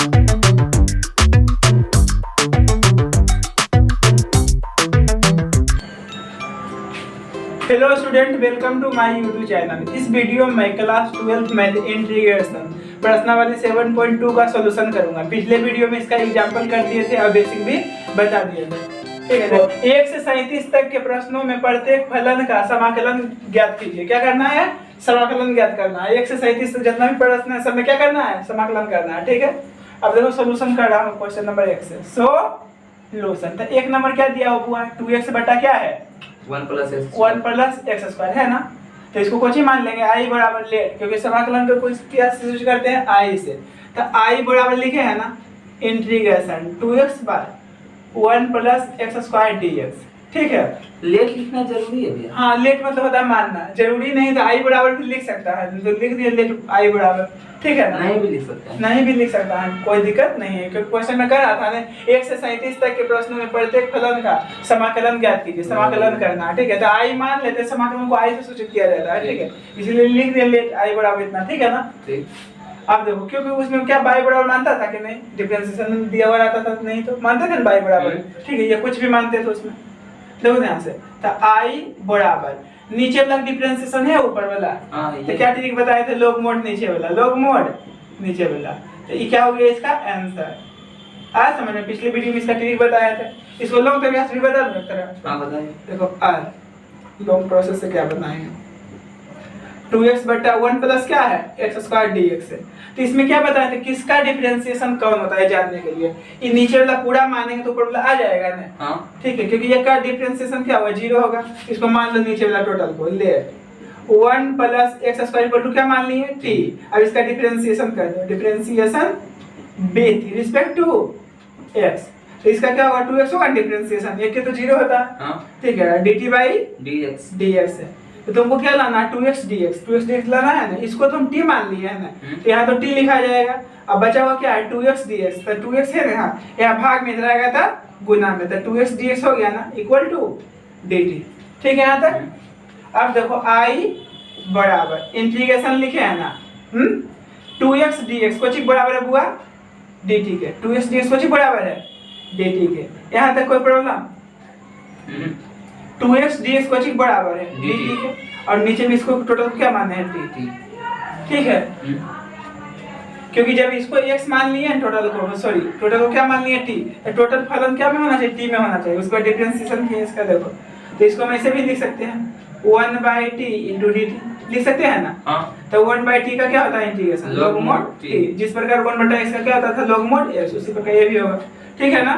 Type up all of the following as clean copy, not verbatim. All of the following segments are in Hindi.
Hello student, welcome to my YouTube channel. इस वीडियो में क्लास 12 मैथ इंटीग्रेशन प्रश्नावली 7.2 का सॉल्यूशन करूंगा। पिछले वीडियो में इसका एग्जांपल कर दिए थे और बेसिक भी बता दिए थे। ठीक है, तो 1 से 37 तक के प्रश्नों में प्रत्येक फलन का समाकलन ज्ञात कीजिए। क्या करना है? समाकलन ज्ञात करना है। 1 से 37 तक जितना भी प्रश्न है सब में क्या करना है? समाकलन करना है। ठीक है, अब देखो सॉल्यूशन कर रहा हूँ क्वेश्चन नंबर 1 से। सॉल्यूशन तो 1 नंबर क्या दिया हुआ है? 2x बटा क्या है? 1 प्लस x स्क्वायर है ना। तो इसको कुछ ही मान लेंगे i बराबर लेट, क्योंकि समाकलन को कुछ क्या से यूज करते हैं? i से। तो i बराबर लिखे है ना integration 2x by 1 plus x square dx। ठीक है, लेट लिखना जरूरी है भैया? हाँ, लेट मतलब होता है मानना। जरूरी नहीं तो i बराबर भी लिख सकता है, तो लिख दिया लेट i बराबर। ठीक है ना, नहीं भी लिख सकता है, नहीं भी लिख सकता है, कोई दिक्कत नहीं है, क्योंकि क्वेश्चन में कह रहा था ना 1 से 37 तक के प्रश्नों में प्रत्येक फलन का समाकलन ज्ञात कीजिए। समाकलन करना है। ठीक है, तो i मान लेते हैं, समाकलन को i से सूचित किया जाता है। ठीक है, इसलिए लिख दिया लेट i बराबर इतना। ठीक है ना। ठीक। अब देखो, क्योंकि उसमें क्या y बराबर मानता था कि नहीं? डिफरेंशिएशन दिया हुआ रहता था, नहीं तो मानते थे ना y बराबर। ठीक है, ये कुछ भी मानते थे उसमें। देखो ध्यान से, तो i बराबर नीचे वाला डिफरेंशिएशन है, ऊपर वाला। तो क्या ट्रिक बताए थे? लॉग मोड नीचे वाला, लॉग मोड नीचे वाला। तो ये क्या हो गया इसका आंसर? आज समझ में, पिछले वीडियो में इसका ट्रिक बताया था। इसको लॉन्ग तरीके से भी बता दो एक तरह। हां बताइए। देखो r लॉन्ग प्रोसेस से क्या बताएंगे? 2x बटा 1 प्लस क्या है? x स्क्वायर dx है। तो इसमें क्या बताया था? किसका डिफरेंशिएशन कौन होता है जानने के लिए। ये नीचे वाला पूरा मानेंगे तो ऊपर वाला आ जाएगा ना। हां ठीक है, क्योंकि ये का डिफरेंशिएशन क्या होगा? 0 होगा। इसको मान लो नीचे वाला टोटल को ले 1 plus x square equal to क्या मान लिए? t। अब इसका डिफरेंशिएशन कर दो, differentiation with respect to x। तो इसका क्या होगा? 2x होगा डिफरेंशिएशन, एक के तो 0 होता है। हां ठीक है, dt बाई dx है। तो तुमको क्या लाना है? 2x dx लाना है ना। इसको तुम t मान लिए है ना, तो यहाँ तो t लिखा जाएगा। अब बचा हुआ क्या है? 2x dx। तो 2x है ना, यहाँ भाग में इधर आएगा था गुना में, तो 2x dx हो गया ना इक्वल टू dt। ठीक है यहाँ तक। अब देखो i बराबर इंटीग्रेशन लिखे है ना 2x dx को चीज बराबर है बुआ dt के। 2x dx को चीज बराबर है dt के। यहाँ तक कोई प्रॉब्लम? 2x dx को चीज बराबर है dt के, और नीचे भी इसको टोटल क्या माने हैं? t। ठीक है, क्योंकि जब इसको x मान लिए हैं टोटल को, सॉरी टोटल को क्या मान लिए? t। तो टोटल फलन क्या में होना चाहिए? t में होना चाहिए। उसका डिफरेंशिएशन किया इसका। देखो, तो इसको हम ऐसे भी लिख सकते हैं 1/t * dt लिख सकते हैं ना। हां, तो 1/t का क्या होता है? Integration log mod t। जिस प्रकार 1/x का क्या होता था? log mod x, उसी प्रकार ये भी होगा। ठीक है ना।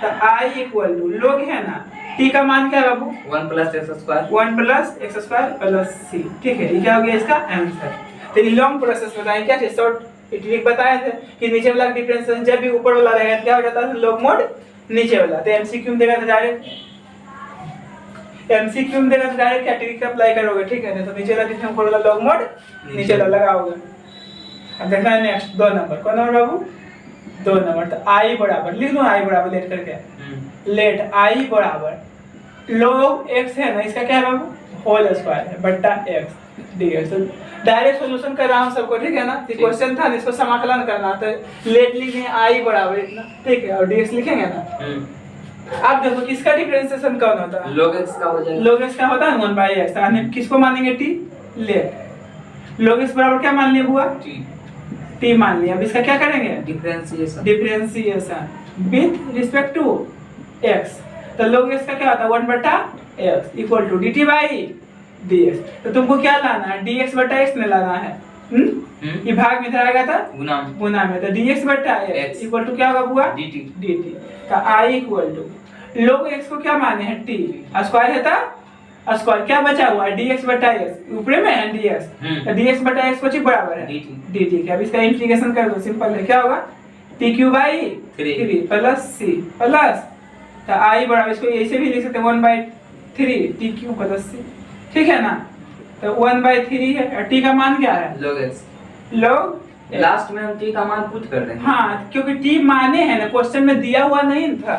तो i इक्वल टू log है ना, t का मान क्या है बाबू? 1 plus x square 1 plus x square plus c। ठीक है, ये क्या हो गया इसका आंसर। तो ये लॉन्ग प्रोसेस बताएं क्या? शॉर्ट ट्रिक बताए थे कि नीचे वाला डिफरेंशिएशन जब भी ऊपर वाला रहेगा क्या हो जाता है? log mod नीचे वाला। तो एमसीक्यू में देगा तो डायरेक्ट क्या ट्रिक अप्लाई करोगे? ठीक है, तो नीचे वाला डिफरेंशिएशन ऊपर वाला log mod नीचे वाला लगाओगे। अब देखना है नेक्स्ट 2 नंबर। कौन नंबर बाबू? 2 नंबर। तो i बराबर लिख लो, i बराबर लेट करके लेट i बराबर log x है ना, इसका क्या है बाबू? होल स्क्वायर है बटा x dx। तो डायरेक्ट सॉल्यूशन कर रहा हूं सबको। ठीक है ना, ये क्वेश्चन था, इसको समाकलन करना। तो लेट लिखेंगे i बराबर इतना। ठीक है, और dx लिखेंगे ना। अब देखो किसका डिफरेंशिएशन कौन होता है? log x का हो जाएगा। log x का होता है 1/x। हमने किसको मानेंगे? t। लेट log x बराबर क्या मान लिया बुआ? t मान लिया। अब इसका क्या करेंगे? Differentiation with respect to x। तो log x का क्या होता है? 1/x equal to dt by dx। तो तुमको क्या लाना है? dx बटा x में लाना है। ये भाग में इधर आएगा था गुना में, तो dx बटा x इक्वल टू क्या होगा बुआ? dt। तो i equal to log x को क्या माने हैं? t स्क्वायर है था स्क्वायर, क्या बचा हुआ है? dx बटा x, ऊपर में है dx। तो dx बटा x को चीज बराबर है dt के। अब इसका इंटीग्रेशन कर दो, सिंपल है। क्या होगा? t³ 3 प्लस c प्लस, तो i बराबर इसको ऐसे भी लिख सकते हैं 1/3 t³ प्लस c। ठीक है ना। तो 1/3 है और t का मान क्या है? log लास्ट में हम t का मान पुट कर देंगे। हाँ, क्योंकि t माने है ना, क्वेश्चन में दिया हुआ नहीं था।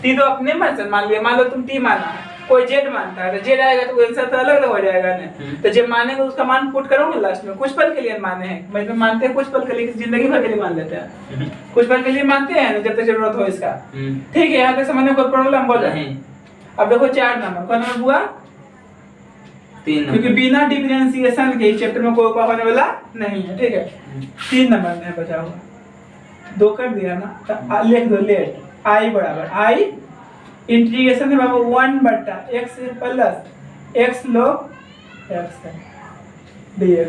t तो अपने मन से मान लिया। मान लो तुम t माना है, कोई जेड मानता है तो जेड आएगा तो आंसर तो अलग अलग हो जाएगा ना। तो जब मानेंगे उसका मान पुट करोगे लास्ट में, कुछ पल के लिए माने हैं, मतलब मानते हैं कुछ पल के लिए, जिंदगी भर के लिए मान लेते हैं, कुछ पल के लिए मानते हैं ना, जब तक जरूरत हो इसका। ठीक है, यहाँ तक समझने कोई प्रॉब्लम बोल रहे हैं। अब देखो 4 नंबर, कौन नंबर हुआ? 3 नंबर, क्योंकि बिना डिफरेंशिएशन के चैप्टर में कोई होने वाला नहीं है। ठीक है, 3 नंबर में बचा हुआ, 2 कर दिया ना, तो लिख दो लेट आई बराबर आई इंटीग्रेशन है बाबू 1/x plus x log x है dx।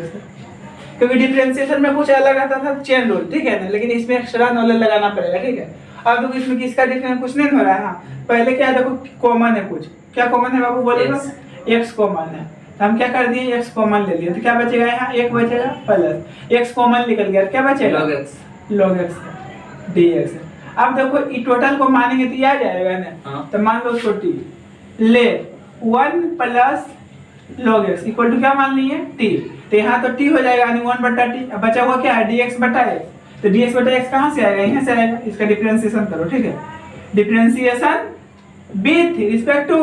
क्योंकि डिफरेंशिएशन में कुछ अलग आता था चेन रूल, ठीक है ना, लेकिन इसमें एक्स्ट्रा नॉलेज लगाना पड़ेगा। ठीक है, अब देखो इसमें किसका डिफरेंस कुछ नहीं हो रहा है। हाँ, पहले क्या देखो कॉमन है, कुछ क्या कॉमन है बाबू बोलो तो x कॉमन है, तो हम क्या कर दिए x कॉमन ले लिए, तो क्या बचेगा यहाँ 1 बचेगा प्लस x कॉमन निकल गया, क्या बचेगा log x dx। अब देखो ये टोटल को मानेंगे तो ये आ जाएगा ना। तो मान लो छोटी ले 1 plus log x equal to क्या मान लिए t, तो यहाँ तो t हो जाएगा यानी 1/t। अब बचा हुआ क्या है dx बटा x, तो dx बटा x कहाँ से आएगा, यहाँ से आएगा। इसका डिफरेंशिएशन करो। ठीक है, differentiation with respect to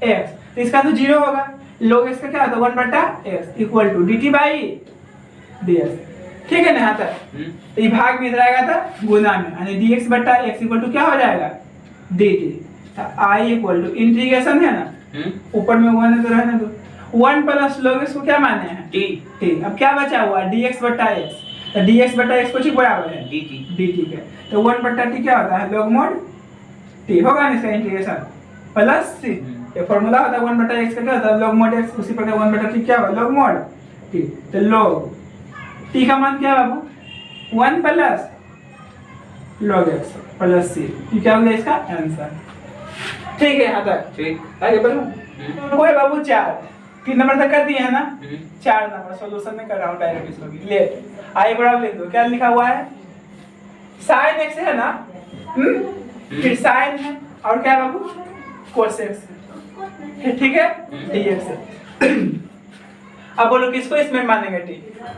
x, तो इसका तो 0 होगा, log x का क्या होता है 1/x equal to dt by dx। ठीक है ना यहाँ तक। तो ये भाग में इधर आएगा था गुना में, यानी dx बटा x इक्वल टू क्या हो जाएगा dt। तो I इक्वल टू इंटीग्रेशन है ना, ऊपर में 1 है तो रहने दो, 1 प्लस log x को क्या माने हैं t। अब क्या बचा हुआ dx बटा x, तो dx बटा x कुछ बराबर है dt के, तो 1/t क्या होता है log mod t होगा ना इसका इंटीग्रेशन प्लस c। ये फार्मूला होता है 1/x का क्या होता है log mod x, उसी प्रकार 1/t क्या होगा log mod t। तो log t का मान क्या है बाबू 1 plus log x plus c, ये क्या हो गया इसका आंसर। ठीक है यहाँ तक, ठीक आगे बढ़ो। कोई बाबू 3 नंबर तक कर दिए है ना, 4 नंबर सॉल्यूशन में कर रहा हूँ डायरेक्ट इसको लेट आई बराबर लिख दो। क्या लिखा हुआ है sin x है ना, फिर sin है और क्या बाबू cos x है, ठीक है dx है। अब बोलो किसको इसमें मानेंगे t,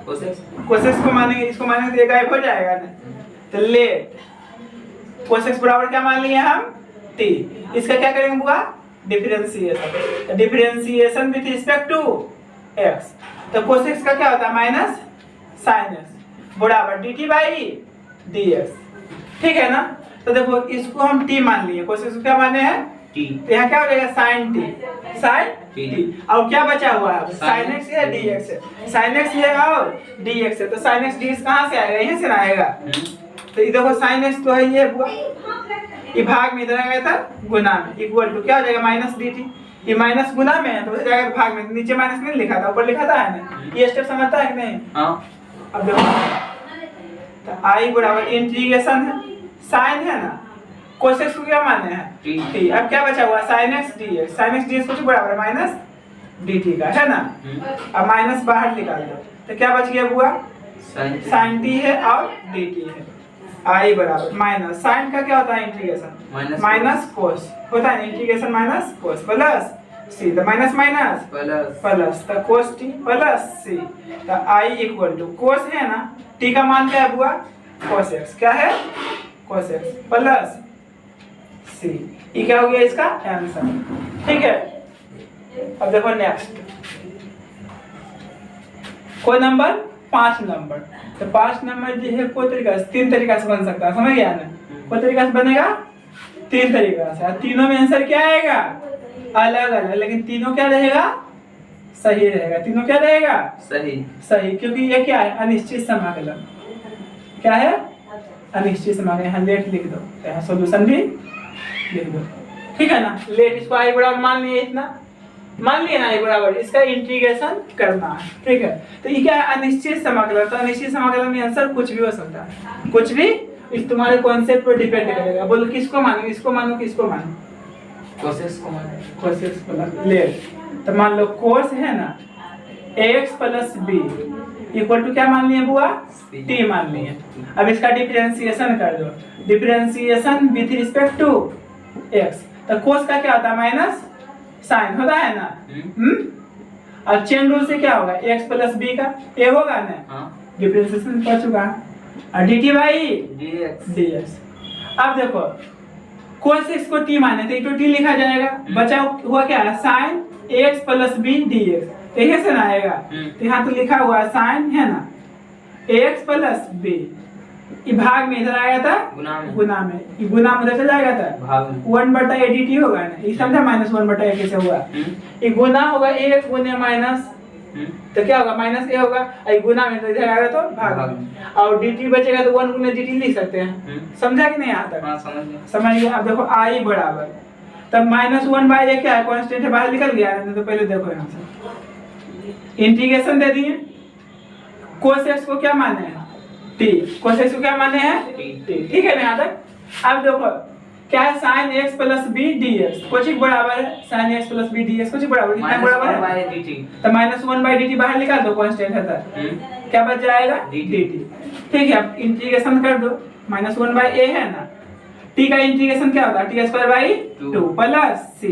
cos x को मानेंगे, इसको मानेंगे तो ये गायब हो जाएगा ना। तो लेट cos x बराबर क्या मान लिए हम t, इसका क्या करेंगे बुआ differentiation, differentiation with respect to x। तो cos x का क्या होता है माइनस sin x बराबर dt बाई dx। ठीक है ना, तो देखो इसको हम t मान लिए, cos x को क्या माने हैं t, तो यहाँ क्या हो जाएगा sin t। और क्या बचा हुआ है sin x है dx है, sin x है और dx है, तो sin x dx कहाँ से आएगा, यहीं से ना आएगा। तो ये देखो sin x तो है ये बुआ, ये भाग में इधर आ गया था गुना में इक्वल टू क्या हो जाएगा माइनस dt, ये माइनस गुना में है तो हो जाएगा भाग में, नीचे माइनस नहीं लिखा था ऊपर लिखा था है ना, ये स्टेप समझता है कि नहीं। अब देखो तो i बराबर इंटीग्रेशन है sin है ना, cos x को क्या माने हैं t। अब क्या बचा हुआ sin x dx, sin x dx कुछ बराबर माइनस dt का है ना। अब माइनस बाहर निकाल दो तो क्या बच गया बुआ sin t है और dt है। i बराबर माइनस साइन का क्या होता है इंटीग्रेशन माइनस कोस होता है, इंटीग्रेशन माइनस कोस प्लस सी, तो माइनस माइनस प्लस तो कोस टी प्लस सी। तो i इक्वल टू कोस है ना, t का मान क्या है बुआ कोस x, क्या है कोस x प्लस सी, ये क्या हो गया इसका आंसर। ठीक है, अब देखो नेक्स्ट कोई नंबर 5 नंबर। तो 5 नंबर जो है कोई तरीका से 3 तरीका से बन सकता है, समझ गया ना, कोई तरीका से बनेगा 3 तरीका से, तीनों में आंसर क्या आएगा अलग अलग, लेकिन तीनों क्या रहेगा सही रहेगा, तीनों क्या रहेगा सही, क्योंकि ये क्या है अनिश्चित समाकलन, क्या है अनिश्चित समाकलन। यहाँ लेट लिख दो, यहाँ सॉल्यूशन भी लिख दो। ठीक है ना, लेट इसको आई बराबर मान लिए, इतना मान लिया ना आई बराबर, इसका इंटीग्रेशन करना है। ठीक है, तो ये क्या है अनिश्चित समाकलन, तो अनिश्चित समाकलन में आंसर कुछ भी हो सकता है, कुछ भी, इस तुम्हारे कॉन्सेप्ट पर डिपेंड करेगा। बोलो किसको मानो, इसको मानो किसको मानो, कोसेस को मानो, कोसेस प्लस लेट। तो मान लो कोस है ना x plus b equal to क्या मान लिए बुआ t मान लिए। अब इसका डिफरेंशिएशन कर दो, differentiation with respect to x, तो कोस का क्या होता है माइनस साइन होता है ना। अब चेन रूल से क्या होगा x प्लस b का a होगा ना, डिफरेंशिएशन कर चुका, और dt बाई dx। अब देखो cos x को t माने तो into t लिखा जाएगा। बचा हुआ क्या है sin x plus b dx, यही से ना आएगा। तो यहाँ तो लिखा हुआ है sin है ना x प्लस b, ये भाग में इधर आया था गुना में, ये गुना में उधर चला जाएगा था भाग में 1/a dt होगा ना, ये समझा -1/a कैसे हुआ। ये गुना होगा a गुने माइनस, तो क्या होगा माइनस a होगा, ये गुना में तो इधर आएगा तो भाग में, और dt बचेगा तो 1 गुने dt लिख सकते हैं। समझा कि नहीं यहाँ तक? हाँ समझ गए। अब देखो i बराबर तब -1/a क्या है, कांस्टेंट है, बाहर निकल गया है। तो पहले देखो यहाँ से इंटीग्रेशन दे दिए, cos x को क्या माने हैं t, cos x को क्या माने हैं t, ठीक है ना यहाँ तक। अब देखो क्या है sin x plus b dx, कुछ बराबर है sin x plus b dx, कुछ बराबर कितना बराबर है तो -1/dt बाहर निकाल दो, कांस्टेंट है तो क्या बच जाएगा dt, ठीक है। अब इंटीग्रेशन कर दो, -1/a है ना, t का इंटीग्रेशन क्या होता है t² प्लस c,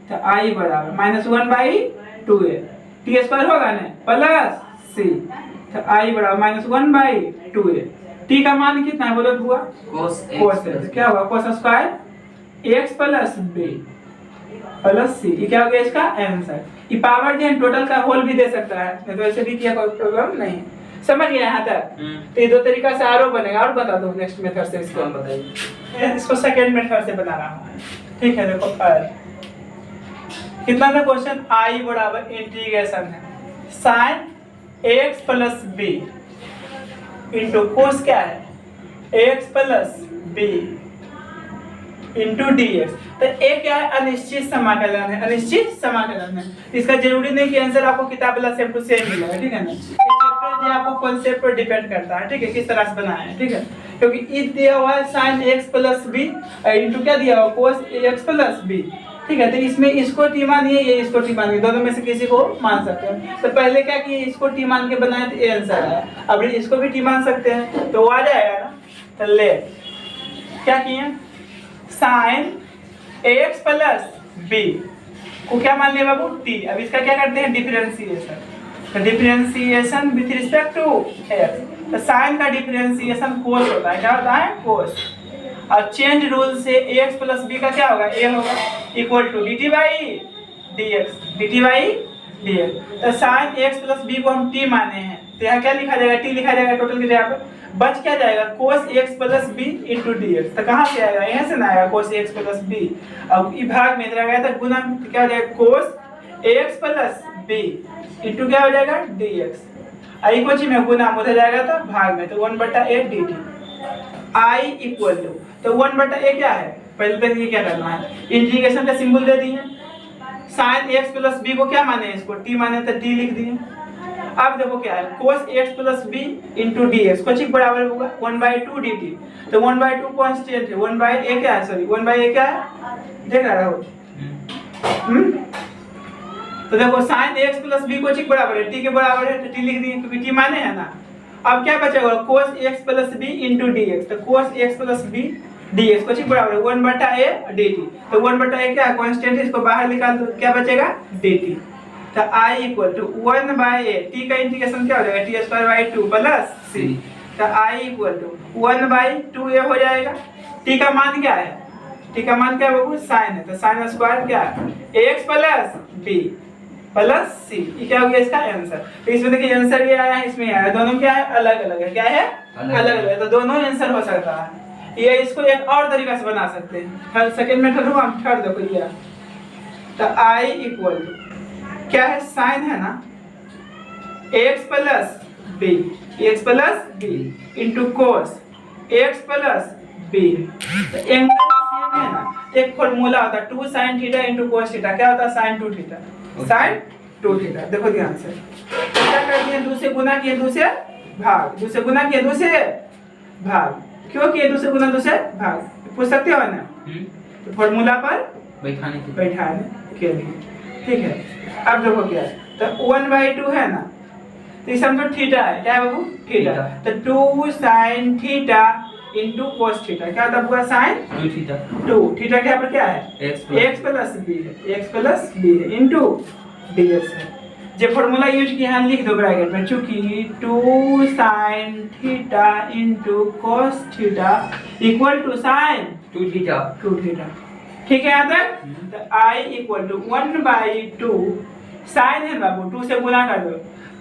तो i बराबर -1/2a, t² होगा ना प्लस c, तो i बराबर -1/2a। t का मान कितना है बोलो हुआ cos x, क्या होगा cos² x plus b plus c, ये क्या हो गया इसका आंसर। ये पावर जो है टोटल का होल भी दे सकता है, नहीं तो ऐसे भी किया कोई प्रॉब्लम नहीं। समझ गया यहाँ तक? तो ये दो तरीका से आरो बनेगा, और बता दो नेक्स्ट मेथड से इसको बताइए। इसको सेकंड मेथड से बना रहा हूँ, ठीक है। देखो कितना था क्वेश्चन, i बराबर इंटीग्रेशन है sin x plus b into cos क्या है x plus b into dx। तो a क्या है अनिश्चित समाकलन है, अनिश्चित समाकलन है। इसका जरूरी नहीं कि आंसर आपको किताब वाला सेम टू सेम मिलेगा, ठीक है ना। ये चैप्टर जो आपको कॉन्सेप्ट पर डिपेंड करता है, ठीक है, किस तरह से बनाया है, ठीक है। क्योंकि ई दिया हुआ है sin x plus b into क्या दिया हुआ cos x प्लस b, ठीक है। तो इसमें इसको टी मानिए, ये इसको टी मानिए, दोनों में से किसी को मान सकते हैं। तो पहले क्या कि इसको टी मान के बनाए तो ये आंसर है, अब इसको भी टी मान सकते हैं तो आ जाएगा ना। तो ले क्या किए sin x प्लस b को क्या मान लिया बाबू t। अब इसका क्या करते हैं डिफरेंशिएशन, तो differentiation with respect to x, तो sin का डिफरेंशिएशन cos होता है, क्या होता है cos। और चेंज रूल से ax प्लस b का क्या होगा a होगा equal to dt by dx। तो sin x प्लस b को हम t माने हैं, तो यहाँ क्या लिखा जाएगा t लिखा जाएगा टोटल की जगह पर, बच क्या जाएगा cos x plus b into dx। तो कहाँ से आएगा, यहाँ से ना आएगा cos x प्लस b। अब इस भाग में इधर गया था गुना, तो क्या हो जाएगा cos x plus b into क्या हो जाएगा dx। आई कुछ में गुना उधर जाएगा तो भाग में, तो 1/a dt i equal to, तो 1/a क्या है, पहले तो ये क्या करना है इंटीग्रेशन का सिंबल दे दिए, sin x प्लस b को क्या माने इसको t माने तो t लिख दिए। अब देखो क्या है cos x plus b into dx, कुछ बराबर होगा 1/2 dt। तो 1/2 कांस्टेंट है, 1/a क्या है, सॉरी 1/a क्या है देख रहा हो। तो देखो sin x प्लस b कुछ बराबर है t के बराबर है, तो t लिख दिए क्योंकि t माने है ना। अब क्या बचेगा cos x plus b into dx, तो cos x plus b dx कुछ बराबर है 1/a dt। तो 1/a क्या है कांस्टेंट है, इसको बाहर निकाल दो, क्या बचेगा dt। तो i equal to 1/a, t का इंटीग्रेशन क्या हो जाएगा t² प्लस c, तो i इक्वल टू 1/2a हो जाएगा। t का मान क्या है, t का मान क्या है बाबू sin है, तो sin स्क्वायर क्या है x plus b plus c, ये क्या हो गया इसका आंसर। तो इसमें देखिए आंसर ये आया है, इसमें आया, दोनों क्या है अलग अलग है, क्या है अलग अलग, तो दोनों आंसर हो सकता है। ये इसको एक और तरीका से बना सकते हैं, थर्ड सेकंड मेथड हुआ, हम थर्ड देखो ये। तो i इक्वल टू क्या है साइन है ना x plus b into cos x plus b। तो एंगल सेम है ना, एक फॉर्मूला होता है 2 sin theta into cos theta, क्या होता है sin 2 थीटा, sin 2 थीटा। देखो ध्यान से क्या कर दिए, 2 से गुना किए 2 से भाग, 2 से गुना किए 2 से भाग, क्यों किए 2 से गुना 2 से भाग, पूछ सकते हो ना। तो फॉर्मूला पर बैठाने के लिए, ठीक है। अब देखो क्या है, तो 1/2 है ना, तो ये समझो थीटा है, क्या है बाबू थीटा, तो 2 sin theta into cos theta, क्या होता है sin 2 थीटा। 2 थीटा के यहाँ पर क्या है x प्लस b है इंटू dx है। जो फॉर्मूला यूज किया है लिख दो ब्रैकेट में, चूंकि 2 sin theta into cos theta equal to sin 2 theta. ठीक है यहाँ तक। तो I इक्वल टू 1/2 साइन है बाबू 2 से गुना कर दो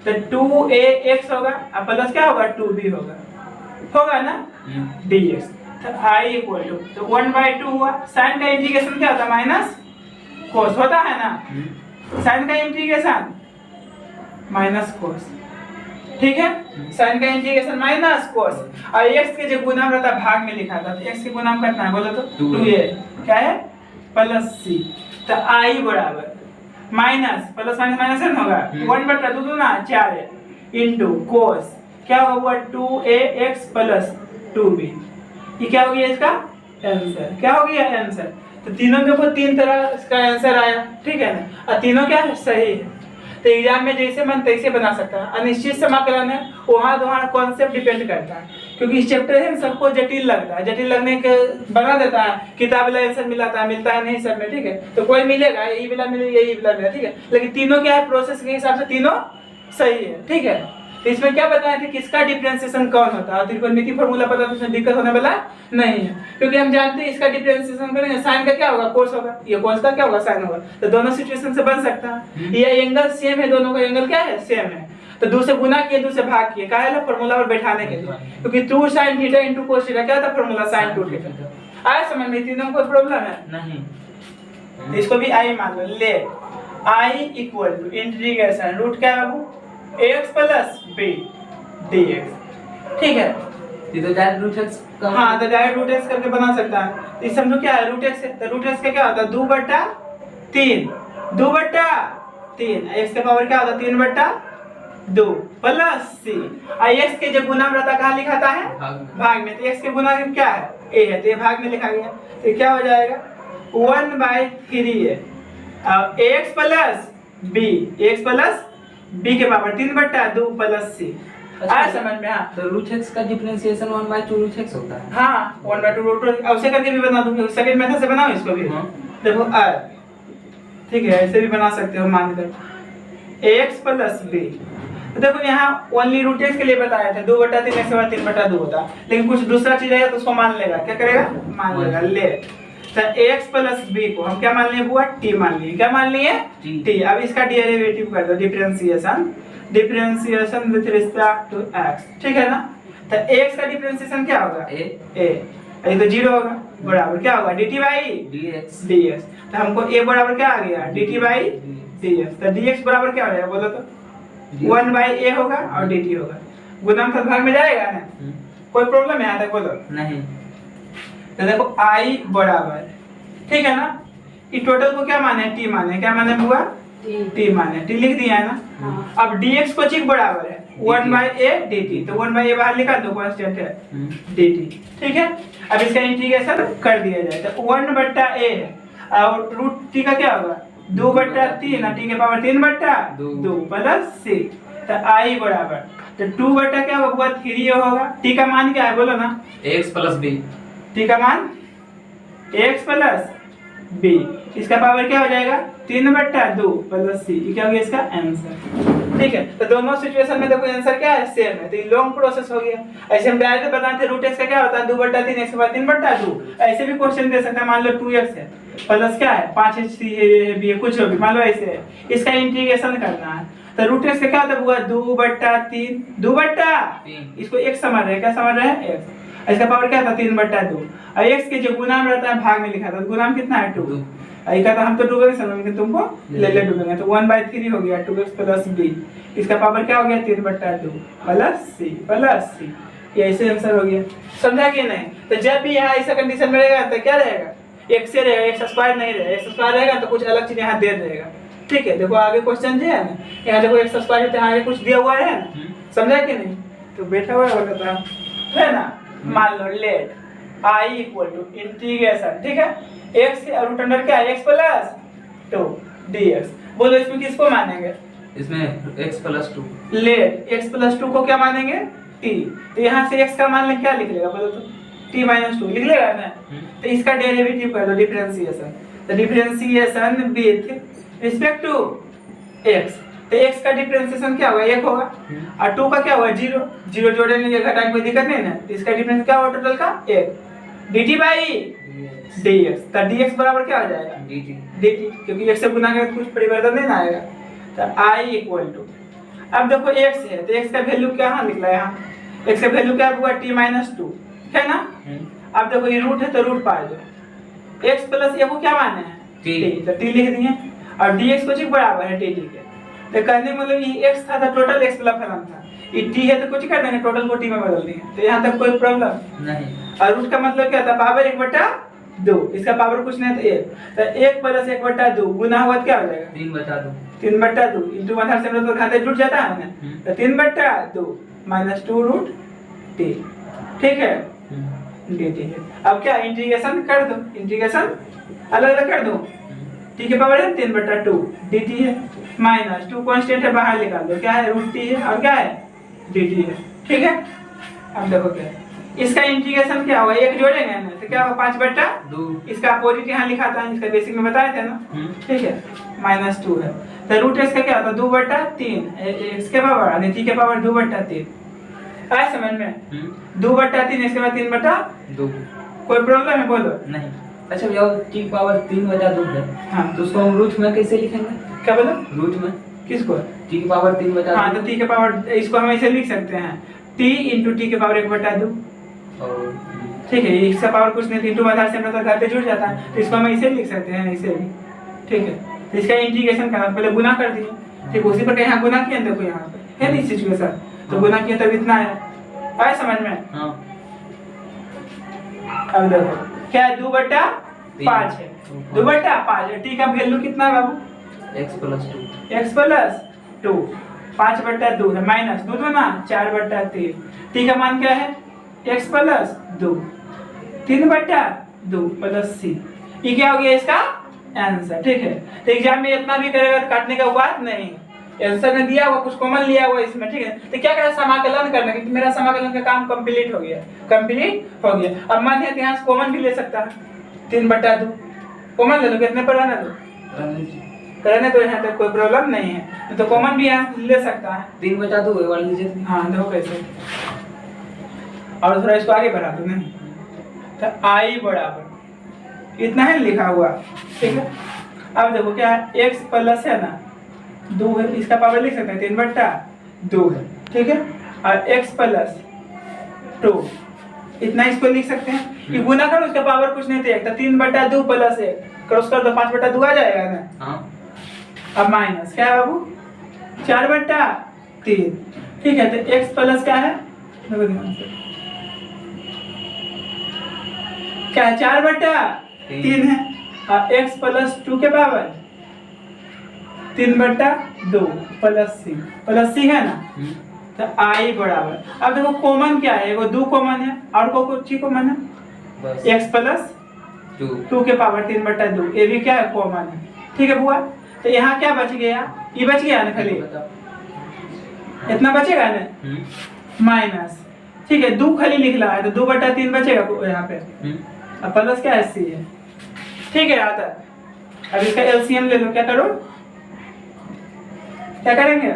तो 2ax होगा और प्लस क्या होगा 2b होगा ना dx। तो I इक्वल टू तो 1/2 हुआ। साइन का इंटीग्रेशन क्या होता है माइनस कोस होता है ना। साइन का इंटीग्रेशन माइनस कोस, ठीक है। साइन का इंटीग्रेशन माइनस कोस और x के जो गुणाम रहता है भाग में लिखा था तो x के गुणाम कितना है बोलो तो 2a क्या है प्लस c। तो I बराबर माइनस प्लस माइनस माइनस न होगा 1/2 ना 4 इनटू कोस क्या होगा 2ax प्लस 2b। ये क्या हो गया इसका आंसर, क्या हो गया आंसर। तो तीनों देखो तीन तरह इसका आंसर आया, ठीक है ना। और तीनों क्या है सही है। तो एग्जाम में जैसे मन तैसे बना सकता है। अनिश्चित समाकलन है वहाँ तुम्हारा कॉन्सेप्ट डिपेंड करता है क्योंकि इस चैप्टर है सबको जटिल लगता है, जटिल लगने के बना देता है किताब वाला आंसर मिलता है नहीं सब में, ठीक है। तो कोई मिलेगा यही वाला मिलेगा यही वाला मिलेगा, ठीक है। लेकिन तीनों क्या है प्रोसेस के हिसाब से तीनों सही है, ठीक है। तो इसमें क्या बताया था किसका डिफरेंशिएशन कौन होता है। त्रिकोणमिति फॉर्मूला पता तो इसमें दिक्कत होने वाला नहीं है क्योंकि हम जानते हैं इसका डिफरेंशिएशन करेंगे साइन का क्या होगा कोस होगा, ये कोस का क्या होगा साइन होगा। तो दोनों सिचुएशन से बन सकता है। ये एंगल सेम है, दोनों का एंगल क्या है सेम है। तो 2 से गुना किए 2 से भाग किए काहे ला फॉर्मूला पर बैठाने के लिए क्योंकि 2 sin theta into cos theta क्या था फॉर्मूला sin 2 थीटा। आया समझ में। तीनों को प्रॉब्लम है नहीं। तो इसको भी I मान लो। ले I equal to integration root क्या है बाबू x प्लस b dx, ठीक है। ये तो डायरेक्ट रूट x का हाँ तो डायरेक्ट रूट x करके बना सकता है। तो समझो क्या है रूट x है तो रूट x का क्या होता है 2/3 2/3 x का पावर क्या होता है 3/2 प्लस c। x के जब गुना रहता कहाँ लिखाता है भाग में। तो x के गुना क्या है a है तो ये भाग में लिखा गया। तो क्या हो जाएगा 1/3 है और x प्लस b के पावर 3/2 प्लस c। आया समझ में। हाँ तो रूट x का डिफरेंशिएशन 1/2 रूट x होता है। हाँ 1/2 रूट ऐसे करके भी बना दूंगी सेकंड मेथड से बनाओ इसको भी। देखो ठीक है ऐसे भी बना सकते हो मानकर x प्लस b। देखो यहाँ ओनली रूट x के लिए बताया था 2/3 x के बाद 3/2 होता लेकिन कुछ दूसरा चीज आएगा तो उसको मान लेगा। क्या करेगा मान लेगा। ले तो x प्लस b को हम क्या मान लिए बुआ t मान लिए। क्या मान लिए t। अब इसका डेरिवेटिव कर दो differentiation with respect to x, ठीक है ना। तो x का डिफरेंशिएशन क्या होगा a ये तो 0 होगा बराबर क्या होगा dt बाई dx। तो हमको a बराबर क्या आ गया dt बाई dx। तो dx बराबर क्या हो जाएगा बोलो तो 1/a होगा और dt होगा। गुणनफल भाग में जाएगा ना। कोई प्रॉब्लम है यहाँ तक बोलो नहीं। तो देखो I बराबर ठीक है ना। ये टोटल को क्या माने t माने क्या माने बुआ t माने t लिख दिया है ना। अब dx को चिक बराबर है 1/a dt। तो 1/a बाहर निकाल दो कांस्टेंट है dt, ठीक है। अब इसका इंटीग्रेशन कर दिया जाए तो 1/a है और रूट t का क्या होगा 2/3 t के पावर 3/2 प्लस c। तो I बराबर तो 2 क्या होगा 3 होगा। t का मान क्या है बोलो ना x प्लस b। t का मान x प्लस b इसका पावर क्या हो जाएगा 3/2 प्लस c। ये क्या हो गया इसका आंसर, ठीक है। तो दोनों सिचुएशन में देखो आंसर क्या है सेम है। तो ये लॉन्ग प्रोसेस हो गया। ऐसे हम डायरेक्ट बताते रूट x का क्या होता है 2/3 x के बाद 3/2। ऐसे भी क्वेश्चन दे सकता है मान लो 2x है प्लस क्या है 5c है b है कुछ भी मान लो ऐसे है। इसका इंटीग्रेशन करना है तो रूट x का क्या होता है 2/3 इसको x समझ रहे हैं। क्या समझ रहे हैं x। इसका पावर क्या था 3/2 और x के जो गुणाम रहता है भाग में लिखा था गुणाम कितना है 2। आई का तो हम तो डूबेंगे समझ में तुमको ले डूबेंगे। तो 1/3 हो गया 2x प्लस b इसका पावर क्या हो गया 3/2 प्लस c। ये ऐसे आंसर हो गया। समझा कि नहीं। तो जब भी यहाँ ऐसा कंडीशन में रहेगा तो क्या रहेगा x से रहेगा x स्क्वायर नहीं रहेगा। x स्क्वायर रहेगा तो कुछ अलग चीज यहाँ दे देगा, ठीक है। देखो आगे क्वेश्चन जो है ना यहाँ देखो x स्क्वायर है आगे कुछ दिया हुआ है ना। समझा कि नहीं। तो बैठा हुआ है ना। मान लो let I equal to integration, ठीक है x रूट अंडर क्या है x प्लस 2 dx। बोलो इसमें किसको मानेंगे इसमें x plus 2। Let x plus 2 को क्या मानेंगे t। तो यहाँ से x का मान ले क्या लिख लेगा बोलो तो t माइनस 2 लिख लेगा ना। तो इसका डेरिवेटिव कर दो डिफरेंशिएशन। तो differentiation with respect to x। तो x का डिफरेंशिएशन क्या होगा 1 होगा और 2 का क्या होगा 0 जोड़ने के घटाने कोई दिक्कत नहीं ना। तो इसका डिफरेंस क्या होगा टोटल का 1 dt बाई dx, तो dx बराबर क्या हो जाएगा dt, क्योंकि x से गुना करें तो कुछ परिवर्तन नहीं ना आएगा। तो i इक्वल टू, अब देखो x है तो x का वैल्यू क्या यहाँ निकला है, यहाँ x का वैल्यू क्या हुआ t-2 है ना। अब देखो ये रूट है तो रूट पा दो, x प्लस a को क्या माने हैं t, तो t लिख दिए और dx कुछ बराबर है dt के। तो कहने मतलब ये x था तो टोटल x प्लस फलन था, ये t है तो कुछ कर देंगे टोटल को t में बदल देंगे, तो यहाँ तक कोई प्रॉब्लम नहीं। और रूट का मतलब क्या था, पावर 1/2, इसका पावर कुछ नहीं था 1, तो 1 प्लस 1/2 गुना हुआ तो क्या हो जाएगा 3/2 इंटू 1 से मतलब खाते जुड़ जाता है ना, तो 3/2 माइनस 2 रूट t, ठीक है dt है। अब क्या इंटीग्रेशन कर दो, इंटीग्रेशन अलग अलग कर दो, t के पावर है 3/2 dt है, माइनस 2 कांस्टेंट है बाहर निकाल दो, क्या है रूट t है और क्या है dt है, ठीक है। अब देखो क्या है, इसका इंटीग्रेशन क्या होगा, एक जोड़ेंगे ना तो क्या होगा 5/2, इसका अपोजिट यहाँ लिखा था, इसका बेसिक में बताए थे ना, ठीक है -2 है, तो रूट इसका क्या होता है 2/3 इसके पावर और t के पावर 2/3, आए समझ में 2/3 इसके बाद 3/2, कोई प्रॉब्लम है बोलो नहीं। अच्छा भैया t पावर 3/2 है, हाँ तो उसको हम रूट में कैसे लिखेंगे, क्या बोलो रूट में किसको t की पावर 3/2, हाँ तो t के पावर इसको हम ऐसे लिख सकते हैं t इंटू t के पावर 1/2, ठीक है इसका पावर कुछ नहीं, इंटू आधार से मतलब घर पे जुड़ जाता है, तो इसको हम ऐसे लिख सकते हैं ऐसे भी, ठीक है। तो इसका इंटीग्रेशन करना पहले गुना कर दिए, ठीक उसी पर यहाँ गुना किया, देखो यहाँ पे है नहीं सिचुएशन, तो गुना किया तब इतना है, आए समझ में। हाँ। अब देखो क्या है 2/5 है, 2/5 है, t का वैल्यू कितना है बाबू x प्लस 2 5/2 है, माइनस 2 2 ना 4/3, t का मान क्या है x प्लस 2 3/2 प्लस c, ये क्या हो गया इसका आंसर, ठीक है। तो एग्जाम में इतना भी करेगा तो काटने का बात नहीं, आंसर में दिया हुआ कुछ कॉमन लिया हुआ इसमें, ठीक है। तो क्या करें समाकलन करना, क्योंकि मेरा समाकलन का काम कंप्लीट हो गया, अब मन है तो यहाँ से कॉमन भी ले सकता है 3/2 कॉमन ले लो, कितने पर रहने दो रहने तो यहाँ तक कोई प्रॉब्लम नहीं है, तो कॉमन भी यहाँ ले सकता है 3/2 वाला लीजिए। हाँ देखो कैसे, और थोड़ा इसको आगे बढ़ा दो, नहीं तो i बराबर इतना है लिखा हुआ, ठीक है। अब देखो क्या है x प्लस है ना 2 है, इसका पावर लिख सकते हैं 3/2 है, ठीक है, और x प्लस 2 इतना इसको लिख सकते हैं, ये गुना करो उसका पावर कुछ नहीं था, 3/2 प्लस 1 क्रॉस कर दो 5/2 आ जाएगा ना। हाँ। अब माइनस क्या है बाबू 4/3, ठीक है। तो x प्लस क्या है क्या है 4/3 है, और x प्लस 2 के पावर 3/2 प्लस c है ना, तो i बराबर, अब देखो कॉमन क्या है, वो 2 कॉमन है और कुछ कॉमन है x प्लस 2 के पावर 3/2, ये भी क्या है कॉमन है, ठीक है बुआ। तो यहाँ क्या बच गया, ये बच गया ना खाली इतना बचेगा ना माइनस, ठीक है 2 खाली लिख रहा है तो 2/3 बचेगा यहाँ पे, अब प्लस क्या है c है, ठीक है आता। अब इसका एलसीएम ले लो, क्या करो क्या करेंगे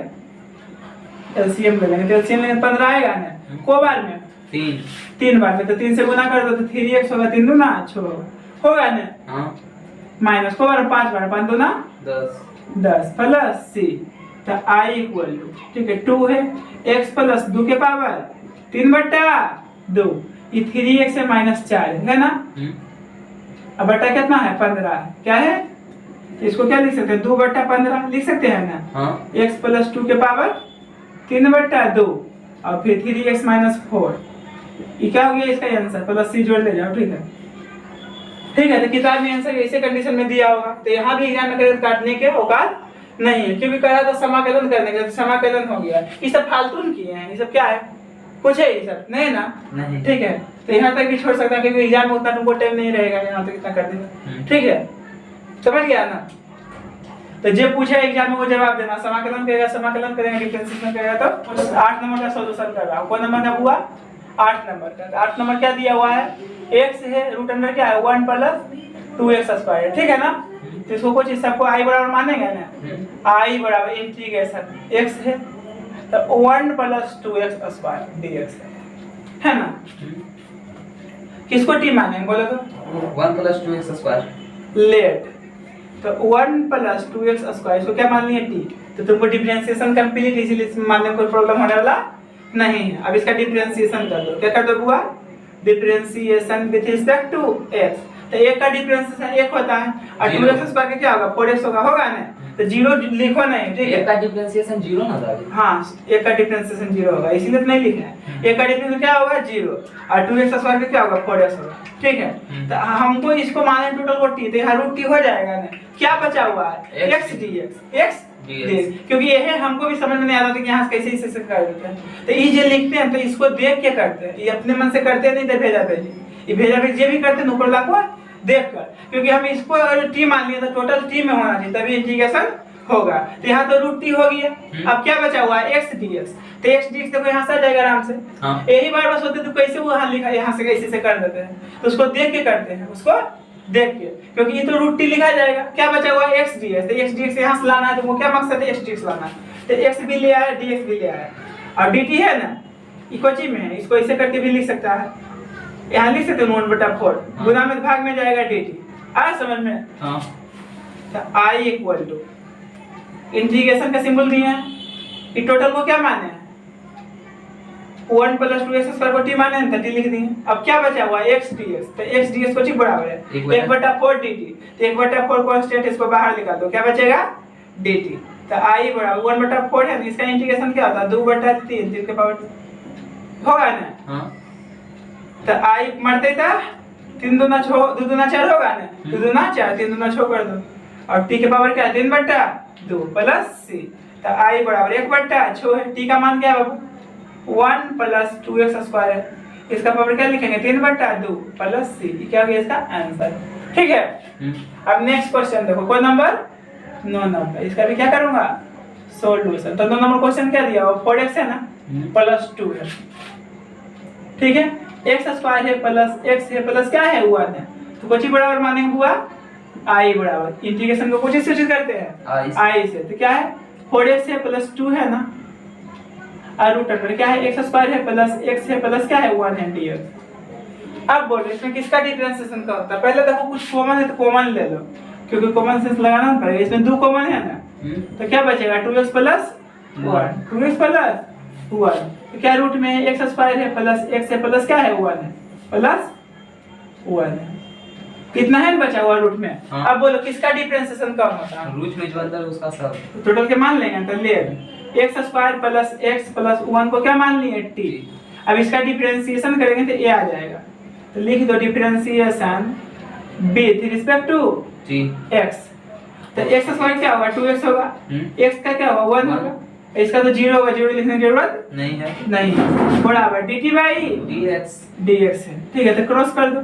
एलसीएम ले लेंगे, तो एलसीएम लेंगे 15 आएगा ना, को बार में 3 बार में, तो 3 से गुना कर दो तो 3x होगा, 3 दूना 6 होगा ना, हाँ माइनस को बार 5 बार 5 दूना 10 प्लस c, तो i इक्वल टू, ठीक है 2 है, x प्लस 2 के पावर 3/2, ये 3x है -4 है ना, अब बटा कितना है 15, क्या है इसको क्या लिख सकते हैं 2/15 लिख सकते हैं ना, हाँ x प्लस 2 के पावर 3/2 और फिर 3x -4, ये क्या हो गया इसका आंसर, प्लस c जोड़ ले जाओ, ठीक है ठीक है। तो किताब में आंसर ऐसे कंडीशन में दिया होगा, तो यहाँ भी एग्जाम में करें काटने के औकात नहीं है, क्योंकि करा था समाकलन करने के, समाकलन हो गया, ये सब फालतू किए हैं, ये सब क्या है कुछ है ये सब नहीं ना, नहीं ठीक है। तो यहाँ तक भी छोड़ सकता है, क्योंकि एग्जाम में उतना तुमको टाइम नहीं रहेगा यहाँ तक इतना कर देना, ठीक है समझ गया ना। तो जो पूछे एग्जाम में वो जवाब देना, समाकलन करेगा डिफरेंशिएशन करेगा, तो 8 नंबर का सॉल्यूशन कर रहा हूं, कौन नंबर का हुआ 8 नंबर का। 8 नंबर क्या दिया हुआ है, x है, रूट अंडर क्या है 1 + 2x², ठीक है ना। तो इसको कुछ सबको i बराबर मानेंगे ना, i बराबर इंटीग्रेशन x है तो 1 + 2x² dx है ना। किसको टी मानेंगे बोलो तो? 1 + 2x स्क्वायर। लेट, तो 1 + 2x स्क्वायर इसको क्या मान लिया टी, तो तुमको डिफरेंशिएशन कंप्लीट, इसीलिए इसमें मानने में कोई प्रॉब्लम होने वाला नहीं है। अब इसका डिफरेंशिएशन कर दो, क्या कर दो बुआ? Differentiation with respect to x, तो एक का डिफरेंशिएशन एक होता है और 2x स्क्वायर का क्या होगा 4x होगा ना, तो जीरो लिखो नहीं, ठीक है? एक का डिफरेंशिएशन 0 ना था। हाँ, एक का डिफरेंशिएशन 0 होगा, इसीलिए तो नहीं लिखा है। एक का डिफरेंशिएशन क्या होगा 0 और 2x स्क्वायर का क्या होगा 4x होगा, ठीक है? तो हमको इसको माने टोटल को t, तो यहाँ रूट t हो जाएगा ना, क्या बचा हुआ है x dx, क्योंकि ये हमको भी समझ में नहीं आता था कि यहाँ कैसे इसे कर देते हैं, तो ये जो लिखते हैं तो इसको देख के करते हैं, ये अपने मन से करते नहीं थे भेजा भेजी, ये भेजा भेजी ये भी करते हैं ऊपर लाखों देख कर, क्योंकि हम इसको टी मान लिया तो टोटल टी में होना चाहिए तभी इंटीग्रेशन होगा। तो यहाँ तो रूट टी हो गया, अब क्या बचा हुआ है x dx, तो x dx देखो यहाँ से आ जाएगा आराम से। यही बार बस होते तो कैसे वो यहाँ लिखा यहाँ से कैसे से कर देते हैं, तो उसको देख के करते हैं, उसको देख के, क्योंकि ये तो रूट टी लिखा जाएगा। क्या बचा हुआ है x dx, तो x dx यहाँ से लाना है, तो वो क्या मकसद है x dx लाना है, तो x भी ले आया dx भी ले आया, और dt है ना इक्वची में है, इसको ऐसे करके भी लिख सकता है, यहाँ लिख सकते हैं 1/4 गुना में भाग में जाएगा dt, आया समझ में? हां, तो i = इंटीग्रेशन का सिंबल दिए हैं, ये टोटल को क्या माने हैं 1 + 2x स्क्वायर को t माने हैं, तो t लिख दिए। अब क्या बचा हुआ है x dx, तो x dx को ठीक बराबर है 1/4 dt, तो 1/4 कांस्टेंट इसको बाहर निकाल दो, क्या बचेगा dt, तो i = 1/4 है, इसका इंटीग्रेशन क्या होता है 2/3, 3 के पावर होगा ना। हां, तो i मरते था 3 दूना 6, 2 दूना 4 होगा ना, 2 दूना 4, 3 दूना 6 कर दो, और t के पावर क्या है 3/2 प्लस c, तो i = 1/6 है, t का मान क्या है बाबू 1 + 2x स्क्वायर है, इसका पावर क्या लिखेंगे 3/2 प्लस c, ये क्या हो गया इसका आंसर, ठीक है? अब नेक्स्ट क्वेश्चन देखो, कोई नंबर 9 नंबर, इसका भी क्या करूंगा सॉल्यूशन। तो 9 नंबर क्वेश्चन क्या दिया 4x है ना प्लस 2 है, ठीक है? x स्क्वायर है प्लस x है प्लस क्या है 1 है, तो कुछ ही बराबर मानेंगे हुआ i बराबर, इंटीग्रेशन को कुछ से करते हैं i से, तो क्या है 4x है प्लस 2 है ना, और रूट पर क्या है x स्क्वायर है प्लस x है प्लस क्या है 1 है dx। अब बोलो इसमें किसका डिफरेंशिएशन का होता है, पहले देखो कुछ कॉमन है तो कॉमन ले लो, क्योंकि कॉमन सेंस लगाना पड़ेगा, इसमें 2 कॉमन है ना, तो क्या बचेगा 2x + 1, 2x + 1, तो क्या रूट में x स्क्वायर है प्लस x है प्लस क्या है 1 है प्लस 1 है, कितना है बचा हुआ रूट में। अब बोलो किसका डिफरेंशिएशन कम होता है, रूट में जो अंदर उसका सब टोटल के मान लेंगे, तो ले x square plus x plus 1 को क्या मान लिए t, अब इसका डिफरेंशिएशन करेंगे तो a आ जाएगा, तो लिख दो differentiation with respect to x, तो x स्क्वायर क्या होगा 2x होगा, x का क्या होगा 1 होगा, इसका तो 0 होगा, 0 लिखने की जरूरत नहीं है, नहीं बराबर dt/dx है, ठीक है? तो क्रॉस कर दो,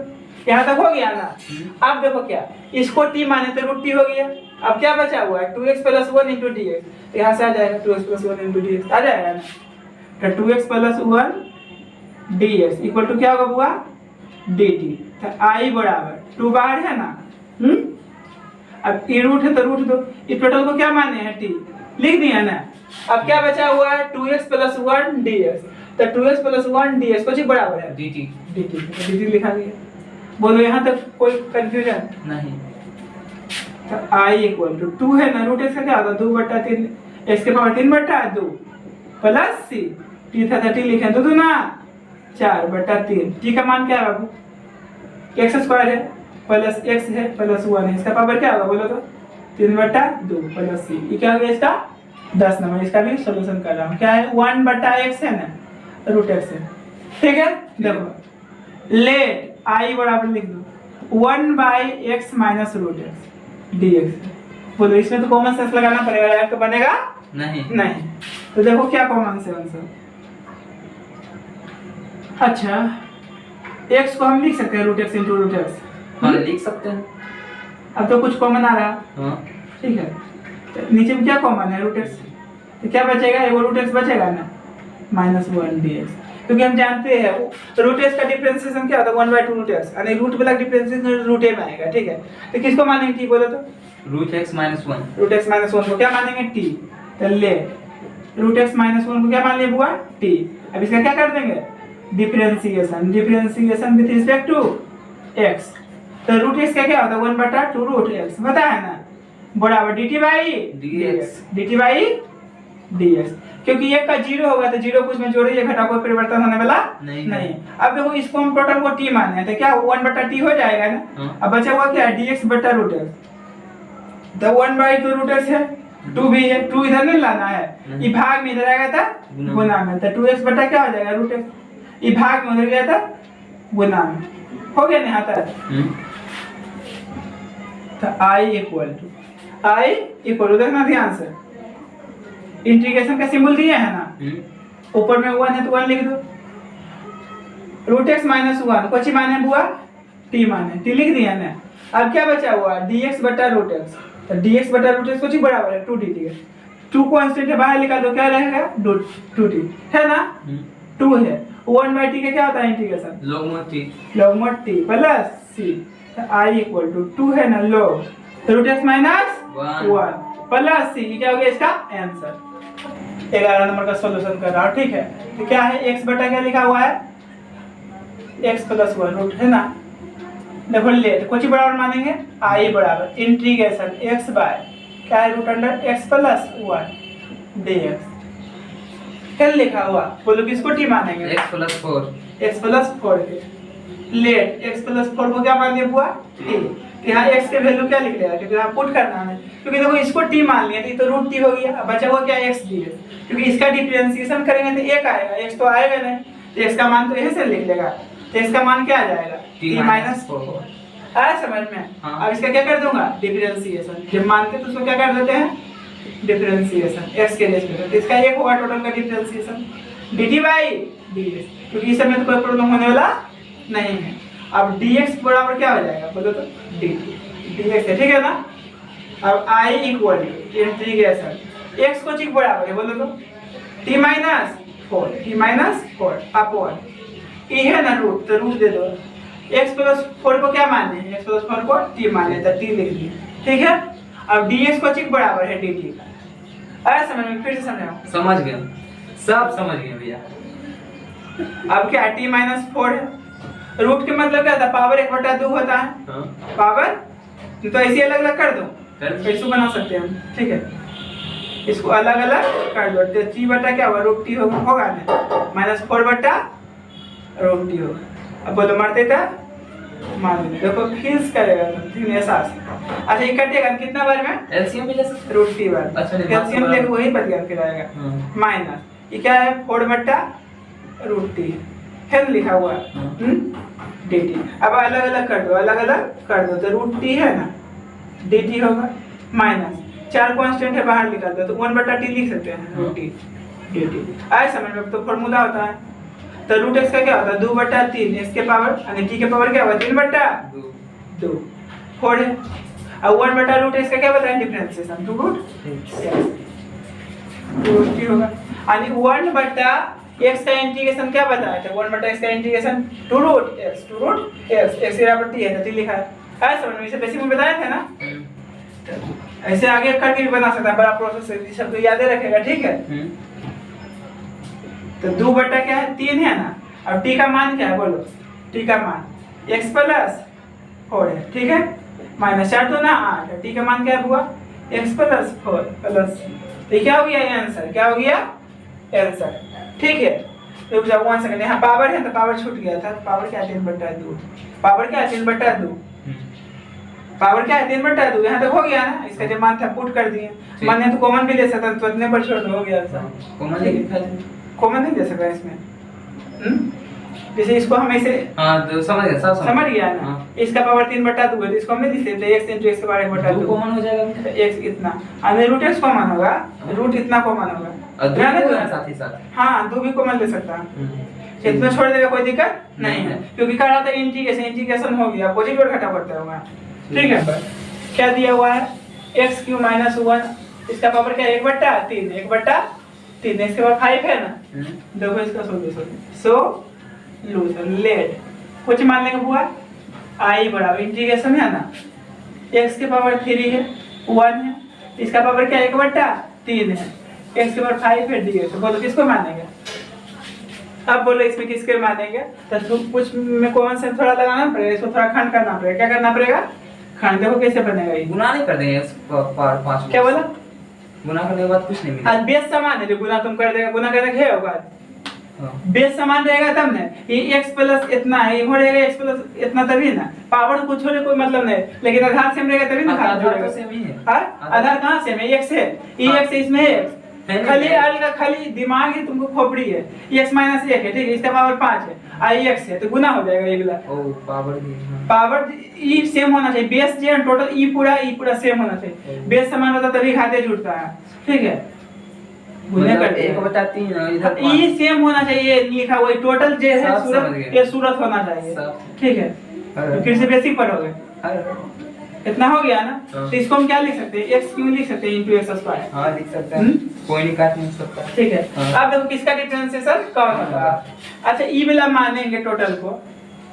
यहाँ तक हो गया ना। अब देखो क्या इसको t माने तो रूट t हो गया, अब क्या बचा हुआ है 2x + 1 * dx, तो यहाँ से आ जाएगा 2x + 1 * dx आ जाएगा ना, तो 2x + 1 dx = क्या होगा बुआ dt, तो i = 2 बाहर है ना, अब ये रूट है तो रूट दो, ये टोटल को क्या माने हैं t लिख दिया ना। अब क्या बचा हुआ है 2x + 1 dx, तो 2x + 1 dx कुछ बराबर है dt लिखा गया। बोलो यहाँ तक कोई कंफ्यूजन नहीं, तो i = 2 है ना, रूट x का क्या होगा 2/3, x के पावर 3/2 प्लस c, t था 30 लिखे 2 दूना 4/3, t का मान क्या है बाबू x स्क्वायर है प्लस x है प्लस 1 है, इसका पावर क्या होगा बोलो तो 3/2 प्लस c, ये क्या हो गया इसका 10 नंबर। इसका भी सॉल्यूशन कर रहा हूँ, क्या है 1/x है ना रूट x है, ठीक है? देखो लेट i बराबर लिख दो 1/x - रूट x dx, बोलो इसमें तो कॉमन सेंस लगाना पड़ेगा यार, तो बनेगा नहीं, तो देखो क्या कॉमन सेंस है। अच्छा x को हम लिख सकते हैं √x * √x, हाँ लिख सकते हैं, अब तो कुछ कॉमन आ रहा, हाँ ठीक है? तो नीचे में क्या कॉमन है √x, तो क्या बचेगा वो √x बचेगा ना -1 dx, क्योंकि हम जानते हैं √x का डिफरेंशिएशन क्या होता है 1/2 √x, यानी रूट वाला डिफरेंशिएशन रूट a में आएगा, ठीक है? तो किसको मानेंगे t बोलो तो √x - 1, √x - 1 को क्या मानेंगे t, तो ले √x - 1 को क्या मान लिए बुआ t, अब इसका क्या कर देंगे differentiation with respect to x. तो रूट एक्स का क्या होता है 1/2 रूट एक्स पता है ना, बराबर dt बाई dx। क्योंकि एक का 0 होगा तो 0 कुछ में जोड़िए घटा कोई परिवर्तन होने वाला नहीं। अब देखो इसको हम टोटल को t माने हैं तो क्या 1/t हो जाएगा ना। अब बचा हुआ क्या है dx बटा रूट एक्स। तो 1/2 रूट एक्स है, 2 भी है, 2 इधर नहीं लाना है, ये भाग में इधर आएगा था गुना में, तो 2x बटा क्या हो जाएगा रूट एक्स, ये भाग में उधर गया था गुना में, हो गया नहीं आता है। तो I इक्वल देखना ध्यान से, इंटीग्रेशन का सिंबल दिया है ना, ऊपर में 1 है तो 1 लिख दो, रूट एक्स माइनस 1 कुछ माने बुआ t माने t लिख दिया ना। अब क्या बचा हुआ dx बटा रूट एक्स, तो dx बटा रूट एक्स कुछ बराबर है 2dt है, 2 कांस्टेंट है बाहर निकाल दो क्या रहेगा 2t है ना, 2 है 1/t का क्या होता है integration log mod t plus c। तो I इक्वल टू 2 है ना log root x minus 1 plus c, क्या हो गया इसका आंसर। 11 नंबर का सॉल्यूशन कर रहा हूं, ठीक है। तो क्या है x बटा क्या लिखा हुआ है x प्लस 1 रूट है ना, देखो लेट कुछ बराबर मानेंगे I बराबर इंटीग्रेशन x बाय क्या है root under x plus 1 dx क्या लिखा हुआ, बोलो किसको t मानेंगे x plus 4 let x plus 4 को क्या मान लिया बुआ t। यहाँ x के वैल्यू क्या लिख लेगा क्योंकि यहाँ पुट करना है, क्योंकि देखो इसको t मान लिया तो रूट t हो गया। अब बचा हुआ क्या x dx, क्योंकि इसका डिफरेंशिएशन करेंगे तो 1 आएगा, x तो आएगा नहीं, तो x का मान तो यहीं से लिख लेगा, तो x का मान क्या आ जाएगा t माइनस 4 आया समझ में। अब इसका क्या कर दूंगा डिफरेंशिएशन, जब मानते तो उसको क्या कर देते हैं डिफरेंशिएशन x के रेस्पेक्ट, तो इसका 1 होगा टोटल का डिफरेंशिएशन dt बाई dx, क्योंकि इस समय तो कोई प्रॉब्लम होने वाला नहीं है। अब dx बराबर क्या हो जाएगा बोलो तो dx है, ठीक है ना। अब I equal to integration x को चिक बराबर है बोलो तो t माइनस 4 अपॉन e है ना रूट, तो रूट दे दो, x प्लस 4 को क्या माने x प्लस 4 को t माने तो t लिख दिए, ठीक है। अब dx को चिक बराबर है dt का, आया समझ में, फिर से समझाओ। समझ गए, सब समझ गए भैया। अब क्या t माइनस 4 है, रूट के मतलब क्या था पावर 1/2 होता है, पावर तो ऐसे अलग अलग कर दो, ऐसे बना सकते हैं हम, ठीक है। इसको अलग अलग कर दो, तो t बटा क्या होगा रूट t होगा ना, माइनस 4 बटा रूट t होगा। अब बोलो मारते था मान लो, देखो फिर करेगा 3 ऐसा। अच्छा ये कटेगा कितना बार में एलसीएम भी ले सकते रूट t बार, अच्छा एलसीएम लेके वही बच गया फिर आएगा माइनस, ये क्या है 4 बटा रूट t है लिखा हुआ dt। अब अलग अलग कर दो तो रूट t है ना dt होगा माइनस 4 कांस्टेंट है बाहर निकाल दो तो 1/t लिख सकते हैं रूट t dt। आए समझ में, तो फार्मूला होता है तो रूट x का क्या होता है 2/3 x के पावर यानी t के पावर क्या होगा 3/2 4 है। अब 1 रूट x का क्या बताएं डिफरेंशिएशन 2 रूट t होगा, यानी 1 x का इंटीग्रेशन क्या बताया था 1 x का इंटीग्रेशन 2 रूट x x बराबर t है तो t लिखा है समझ में, इसे बेसिक में बताया था ना। ऐसे आगे करके भी बना सकता है, बड़ा प्रोसेस है, सबको याद रखेगा, ठीक है। तो 2 बटा क्या है 3 है ना, अब t का मान क्या है बोलो, t का मान x प्लस 4 है, ठीक है, माइनस 4 तो ना 8, t का मान क्या हुआ x प्लस 4 प्लस, तो क्या हो गया आंसर, क्या हो गया आंसर, ठीक है। तो जब 1 सेकंड यहाँ पावर है तो पावर छूट गया था, पावर क्या 3/2, पावर क्या 3/2, पावर क्या है 3/2, यहाँ तक हो गया ना। इसका जो मान था पुट कर दिए, मान तो कॉमन भी ले सकता तो इतने पर छोड़ हो गया था, कॉमन नहीं ले सकता इसमें, जैसे इसको हम ऐसे तो समझ गया, सब समझ गया ना। इसका पावर 3/2 है तो इसको हम नहीं लिख सकते x * x के पावर 1/2 कॉमन हो जाएगा, x इतना और रूट x कॉमन होगा, रूट इतना कॉमन होगा, ध्यान दो साथ ही साथ हाँ 2 भी कॉमन ले सकता है, इतना छोड़ देगा कोई दिक्कत नहीं है, क्योंकि कर रहा था इंटीग्रेशन हो गया, पॉजिटिव घटा पड़ता होगा, ठीक है। क्या दिया हुआ है x³ - 1, इसका पावर क्या 1/3 1/3 इसके बाद 5 है ना, देखो इसका सॉल्यूशन लूजर लेट कुछ मान लेंगे बुआ I बराबर इंटीग्रेशन है ना x के पावर 3 है 1 है, इसका पावर क्या 1/3 है, x के पावर 5 है dx, बोलो किसको मानेंगे अब बोलो इसमें किसके मानेंगे, तो कुछ में कॉमन सेंस थोड़ा लगाना पड़ेगा, इसको थोड़ा खंड करना पड़ेगा। क्या करना पड़ेगा? खंड। देखो कैसे बनेगा ये, गुना नहीं कर देंगे पांच। क्या बोला? गुना करने के बाद कुछ नहीं मिलेगा। आज बेस समान है, जो गुना तुम कर देगा, गुना करने के होगा बेस समान रहेगा तब ना। ये x प्लस इतना है, ये हो रहेगा x प्लस इतना, तभी ना। पावर कुछ होने कोई मतलब नहीं, लेकिन आधार सेम रहेगा तभी ना घात जुड़ेगा। सेम ही है। आधार कहाँ सेम है? x है, ये x है, इसमें है x। खाली आल का खाली दिमाग ही तुमको खोपड़ी है। x माइनस 1 है, ठीक है, इसका पावर 5 है, आई x है, तो गुना हो जाएगा ये वाला। ओ पावर भी, पावर ई सेम होना चाहिए, बेस जो टोटल ई पूरा सेम होना चाहिए। बेस समान होता तभी घाते जुड़ता है, ठीक है। गुने कर 1/3 इधर ई सेम होना चाहिए लिखा हुआ, टोटल जो है सूरत, ये सूरत होना चाहिए, ठीक है। तो फिर से बेसिक पर हो गए, इतना हो गया ना। तो इसको हम क्या लिख सकते हैं? x क्यों लिख सकते हैं इनटू x स्क्वायर। हां लिख सकते हैं, कोई नहीं काट नहीं सकता, ठीक है। अब देखो किसका डिफरेंशिएशन कौन होगा। अच्छा ई वाला मानेंगे टोटल को,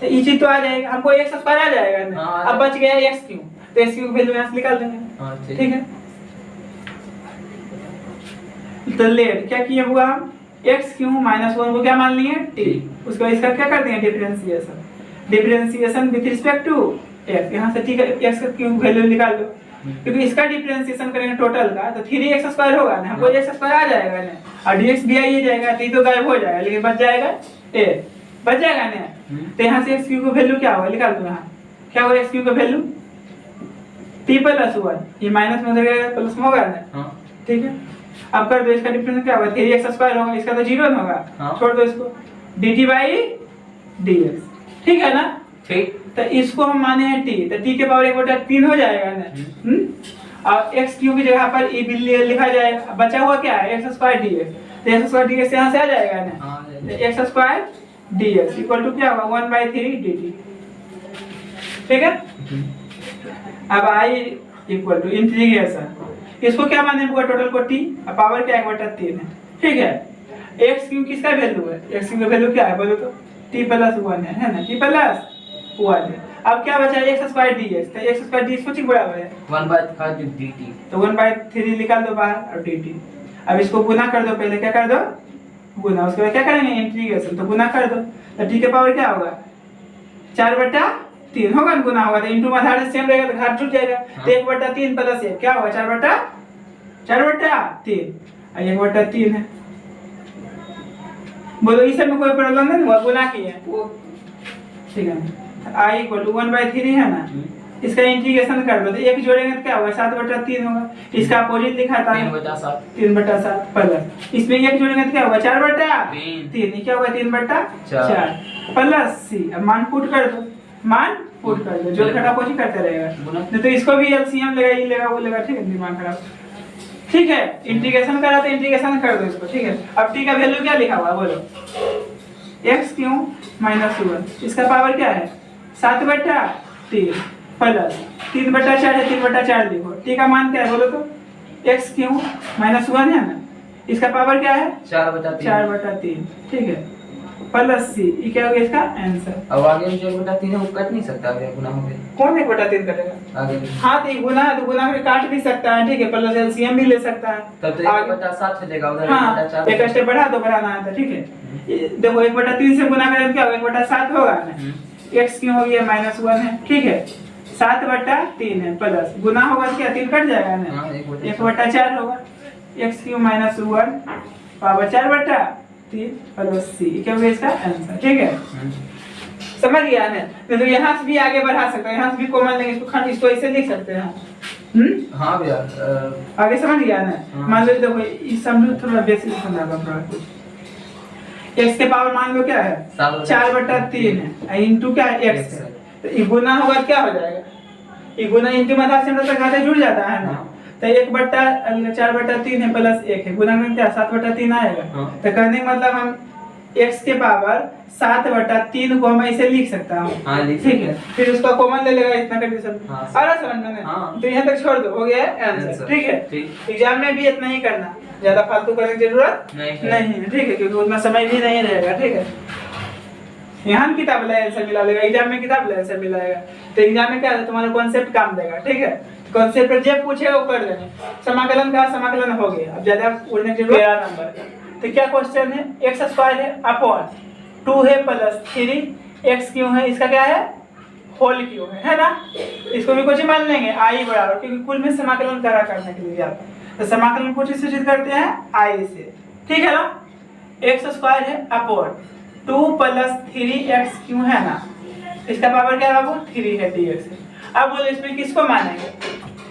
तो ई चीज तो आ जाएगा, हमको x स्क्वायर आ जाएगा ना। अब बच गया x क्यों, तो x क्यों की वैल्यू यहां से निकाल देंगे। हां ठीक है। तो लेट क्या किए हुआ हम, x क्यों माइनस 1 को क्या मान लिए t, उसके बाद इसका क्या कर देंगे differentiation. Differentiation with respect to x, यहां से t का x का क्यों वैल्यू निकाल लो, क्योंकि इसका डिफरेंशिएशन करेंगे टोटल का, तो 3x स्क्वायर होगा ना, हमको x स्क्वायर आ जाएगा ना, और dx भी आ ही जाएगा, t तो गायब हो जाएगा, लेकिन बच जाएगा a, बच जाएगा ना। तो यहां से x क्यू का वैल्यू क्या होगा निकाल दो। यहां क्या होगा x क्यू का वैल्यू, t प्लस 1, ये माइनस में हो जाएगा प्लस में होगा ना, ठीक है। अब कर दो, इसका डिफरेंस क्या होगा, 3x स्क्वायर होगा, इसका तो 0 होगा, छोड़ दो इसको, dt बाई dx, ठीक है ना। ठीक, तो इसको हम माने हैं t, तो t के पावर 1/3 हो जाएगा ना। और x क्यू की जगह पर e लिखा जाएगा, बचा हुआ क्या है x स्क्वायर dx, तो x स्क्वायर dx यहां से आ जाएगा ना, तो x स्क्वायर dx इक्वल टू क्या होगा 1/3 dt, ठीक है। अब i इक्वल टू इंटीग्रेशन, इसको क्या माने होगा टोटल को t, और पावर क्या 1/3 है, ठीक है। x क्यू किसका वैल्यू है, x क्यू का वैल्यू क्या है बोलो तो, t प्लस 1 है ना, t प्लस 1 है। अब क्या बचा x स्क्वायर dx, तो x स्क्वायर dx कुछ बराबर है 1/3 dt, तो 1/3 निकाल दो बाहर, और dt। अब इसको गुना कर दो, पहले क्या कर दो गुना, उसके बाद क्या करेंगे इंटीग्रेशन, तो गुना कर दो, तो t के पावर क्या होगा 4/3 होगा ना, गुना होगा तो इनटू में आधार सेम रहेगा, तो घात जुड़ जाएगा, तो 1/3 प्लस 1 क्या होगा 4/3, और 1/3 है। बोलो इस में कोई प्रॉब्लम नहीं हुआ, गुना किए वो, ठीक है। i इक्वल टू 1/3 है ना, इसका इंटीग्रेशन कर दो, तो एक जोड़ेंगे तो क्या होगा 7/3 होगा, इसका अपोजिट लिखा था 3/7 प्लस, इसमें एक जोड़ेंगे तो क्या होगा 4/3, क्या होगा 3/4 प्लस c। अब मान पुट कर दो, मान पुट कर दो, जोड़ घटा अपोजिट करते रहेगा, नहीं तो इसको भी एलसीएम लेगा, ये लेगा वो लेगा, ठीक है, दिमाग खराब, ठीक है। इंटीग्रेशन करा तो इंटीग्रेशन कर दो इसको, ठीक है। अब t का वैल्यू क्या लिखा हुआ बोलो, x क्यों माइनस 1, इसका पावर क्या है 7/3 प्लस 3/4 है, 3/4 लिखो, t का मान क्या है बोलो तो, x क्यों माइनस 1 है ना, इसका पावर क्या है 4/3, ठीक है, प्लस c, ये क्या हो गया इसका आंसर। अब आगे जो 1/3 है वो कट नहीं सकता, अगर गुना हो गया कौन 1/3 कटेगा आगे, हाँ तो गुना है, तो गुना में काट भी सकता है, ठीक है, प्लस एलसीएम भी ले सकता है, तब तो 1/7 हो जाएगा उधर, हाँ 1/4 एक स्टेप बढ़ा दो, बढ़ाना है तो, ठीक है। देखो 1/3 से गुना करें क्या होगा 1/7 होगा ना, x क्यों हो गया -1 है, ठीक है, 7/3 है, प्लस गुना होगा तो क्या 3 कट जाएगा ना, 1/4 होगा, x क्यों -1 पावर 4/3 प्लस c, क्या होगा इसका आंसर, ठीक है। समझ गया ना, तो यहाँ से भी आगे बढ़ा सकते हैं, यहाँ से भी कॉमन लेंगे, इसको ऐसे लिख सकते हैं। हाँ भैया आगे समझ गया ना। मान लो देखो इस समझो थोड़ा बेसिक समझा थोड़ा कुछ, x के पावर मान लो क्या है 4/3 है, इनटू क्या है x है, तो ये गुना होगा क्या हो जाएगा, ये गुना इनटू में आधार से मतलब घाते जुड़ जाता है ना, तो 1/4/3 है प्लस 1 है, गुना में क्या 7/3 आएगा, तो कहने का मतलब हम x के पावर 7/3 को हम ऐसे लिख सकता हूँ, ठीक है, फिर उसका कॉमन ले लेगा इतना कंडीशन, आ रहा समझ में, तो यहाँ तक छोड़ दो, हो गया आंसर, ठीक है। एग्जाम में भी इतना ही करना, ज्यादा फालतू करने की जरूरत नहीं है, ठीक है, क्योंकि उतना समय भी नहीं रहेगा, ठीक है। यहाँ किताब ले आंसर मिला देगा, एग्जाम में किताब ले आंसर मिलाएगा, तो एग्जाम में क्या है तुम्हारा कॉन्सेप्ट काम देगा, ठीक है। कॉन्सेप्ट पर जब पूछे वो कर लेना, समाकलन का समाकलन हो गया, अब ज्यादा उड़ने की जरूरत, 13 नंबर तो क्या क्वेश्चन है, एक्स स्क्वायर है अपॉन 2 है प्लस 3 एक्स क्यों है, इसका क्या है होल क्यों है ना। इसको भी कुछ मान लेंगे आई बराबर, क्योंकि कुल में समाकलन करा करने के लिए आता है, तो समाकलन कुछ सूचित करते हैं आई से, ठीक है ना। एक्स स्क्वायर है अपॉन 2 प्लस 3x क्यों है ना, इसका पावर क्या है बाबू 3 है dx। अब बोलो इसमें किसको मानेंगे,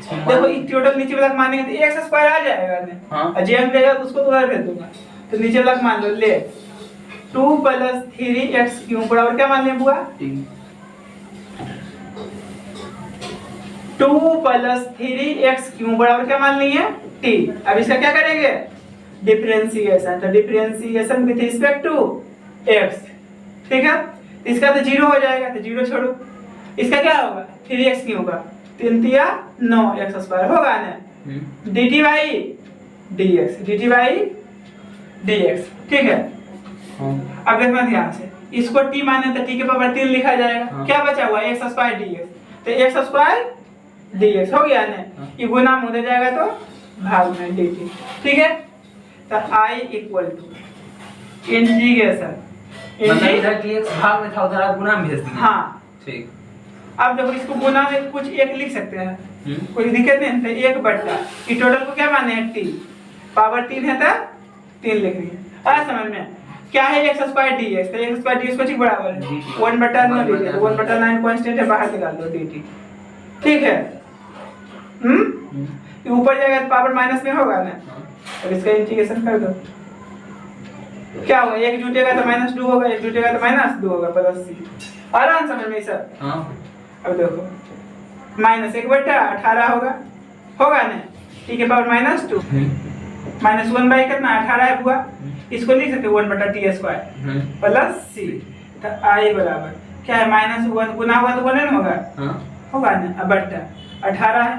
देखो इस टोटल नीचे वाला मानेंगे तो एक्स स्क्वायर आ जाएगा ना, हाँ। जे हम देगा तो उसको तो उधर भेज दूंगा, तो नीचे वाला मान लो ले 2 प्लस 3x क्यों बराबर क्या मान लें बुआ 2 प्लस 3x क्यों बराबर क्या मान लिए t। अब इसका क्या करेंगे डिफरेंशिएशन, तो differentiation with respect to x, ठीक है। इसका तो 0 हो जाएगा, तो 0 छोड़ो, इसका क्या होगा 3x क्यों होगा 3 तिया 9 x स्क्वायर होगा ना, dt बाई dx, ठीक है। अब देखना ध्यान से, इसको t माने तो t के पावर 3 लिखा जाएगा, क्या बचा हुआ x स्क्वायर dx, तो x स्क्वायर dx हो गया ना, ये गुना में उधर जाएगा तो भाग में dt, ठीक है। तो I इक्वल टू इंटीग्रेशन मतलब इधर dx भाग में था, उधर आप गुना में भेज दिए। हाँ ठीक। अब देखो इसको गुना में कुछ एक लिख सकते हैं, कोई दिक्कत नहीं, तो 1 बटा ये टोटल को क्या माने हैं t, पावर 3 है तो 3 लिख दिए। आ समझ में क्या है x स्क्वायर dx, तो x स्क्वायर dx को ठीक बराबर है 1 बटा 9 dt, 1 बटा 9 कांस्टेंट है, बाहर निकाल दो dt, ठीक है। ये ऊपर जाएगा तो पावर माइनस में होगा ना, अब इसका इंटीग्रेशन कर दो, क्या होगा 1 जुटेगा तो -2 होगा, 1 जुटेगा तो -2 होगा प्लस c, आराम समझ में सर। हां अब देखो -1 बटा 18 होगा ना, ठीक है, पावर -2 -1 बाई कितना 18 है बुआ, इसको लिख सकते 1 बटा t स्क्वायर प्लस c, तो i बराबर क्या है -1 गुना हुआ तो बने ना होगा, हां होगा ना, अब बटा 18 है।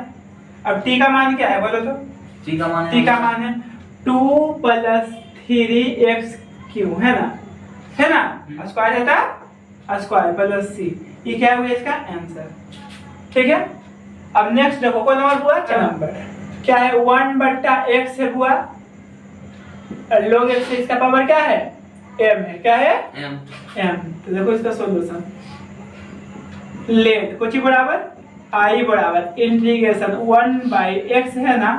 अब t का मान क्या है बोलो तो, t का मान है 2 प्लस 3x क्यों है ना, स्क्वायर है था स्क्वायर प्लस c, ये क्या हुआ इसका आंसर, ठीक है। अब नेक्स्ट देखो कौन नंबर हुआ 4 नंबर, क्या है 1 बटा x है हुआ, log x से इसका पावर क्या है m है, क्या है m, तो देखो इसका सॉल्यूशन लेट कुछ बराबर i बराबर इंटीग्रेशन 1 बाई x है ना,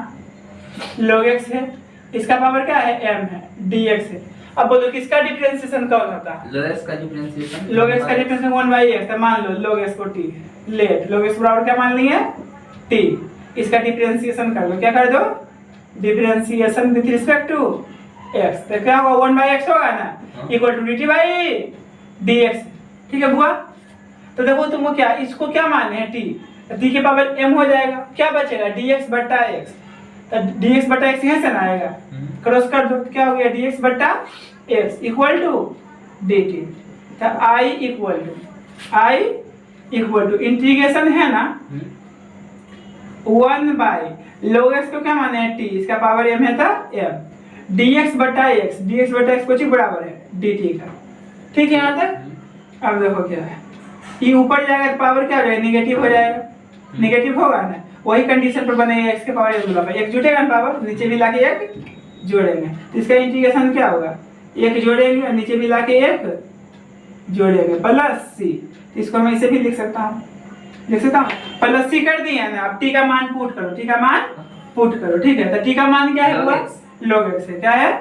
log x है, इसका पावर क्या है m है, dx है। अब बोलो किसका डिफरेंशिएशन कौन होता है, log x का डिफरेंशिएशन 1 बाई x, तो मान लो log x को t लेट, log x बराबर क्या मान लिए t, इसका डिफरेंशिएशन कर दो, क्या कर दो differentiation with respect to x, तो क्या होगा 1 बाई x होगा ना equal to dt by dx, ठीक है बुआ। तो देखो तुमको क्या इसको क्या माने हैं t के पावर m हो जाएगा, क्या बचेगा dx बटा x, तो dx बटा x यहाँ से ना आएगा, क्रॉस कर दो तो क्या हो गया dx बटा x इक्वल टू dt, तो i इक्वल टू इंटीग्रेशन है ना 1 बाई log x को क्या माने हैं t, इसका पावर m है था m, dx बटा x कुछ बराबर है dt का, ठीक है यहाँ तक। अब देखो क्या है, ये ऊपर जाएगा तो पावर क्या हो जाएगा नेगेटिव हो जाएगा, नेगेटिव होगा ना, वही कंडीशन पर बनेगा x के पावर एक जुटेगा ना पावर, नीचे भी लाके एक जोड़ेंगे, तो इसका इंटीग्रेशन क्या होगा एक जोड़ेंगे और नीचे भी लाके एक जोड़ेंगे प्लस c, इसको मैं इसे भी लिख सकता हूँ प्लस c कर दिया ना। अब t का मान पुट करो, ठीक है, तो t का मान क्या है log x है, क्या है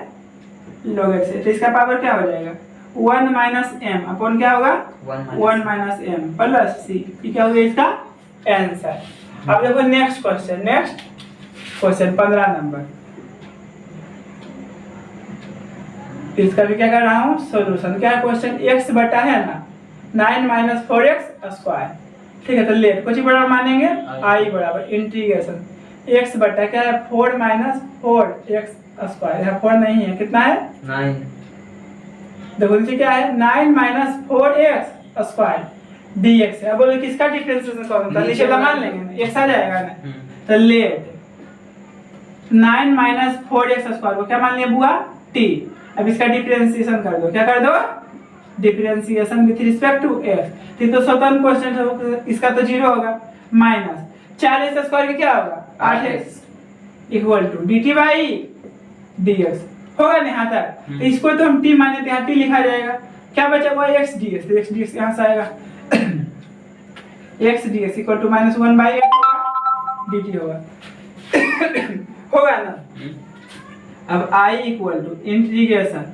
log x है, तो इसका पावर क्या हो जाएगा 1 माइनस m अपॉन क्या होगा 1 माइनस m प्लस c, ये क्या होगा इसका आंसर। अब देखो नेक्स्ट क्वेश्चन 15 नंबर, इसका भी क्या कर रहा हूँ सॉल्यूशन, क्या है क्वेश्चन x बटा है ना 9 माइनस 4x स्क्वायर, ठीक है, तो लेट कुछ बड़ा मानेंगे i बराबर इंटीग्रेशन x बटा क्या है 4 माइनस 4x स्क्वायर, है 4 नहीं है, कितना है 9, देखो नीचे क्या है 9 माइनस 4x स्क्वायर dx है। अब बोलो किसका डिफरेंशिएशन कौन होता है, नीचे वाला मान लेंगे ना x आ जाएगा ना, तो लेट 9 माइनस 4x स्क्वायर को क्या मान लिया बुआ t, अब इसका डिफरेंशिएशन कर दो, क्या कर दो differentiation with respect to x, तो स्वतंत्र क्वेश्चन है, इसका तो 0 होगा, माइनस 4x स्क्वायर का क्या होगा 8x equal to dt by dx, होगा ना यहाँ तक। तो इसको तो हम टी माने थे, यहाँ टी लिखा जाएगा। क्या बचा हुआ एक्स डी एक्स, तो एक्स डी एक्स यहाँ से आएगा x d x equal to -1/8 होगा, डी टी होगा होगा ना। अब आई इक्वल टू इंटीग्रेशन,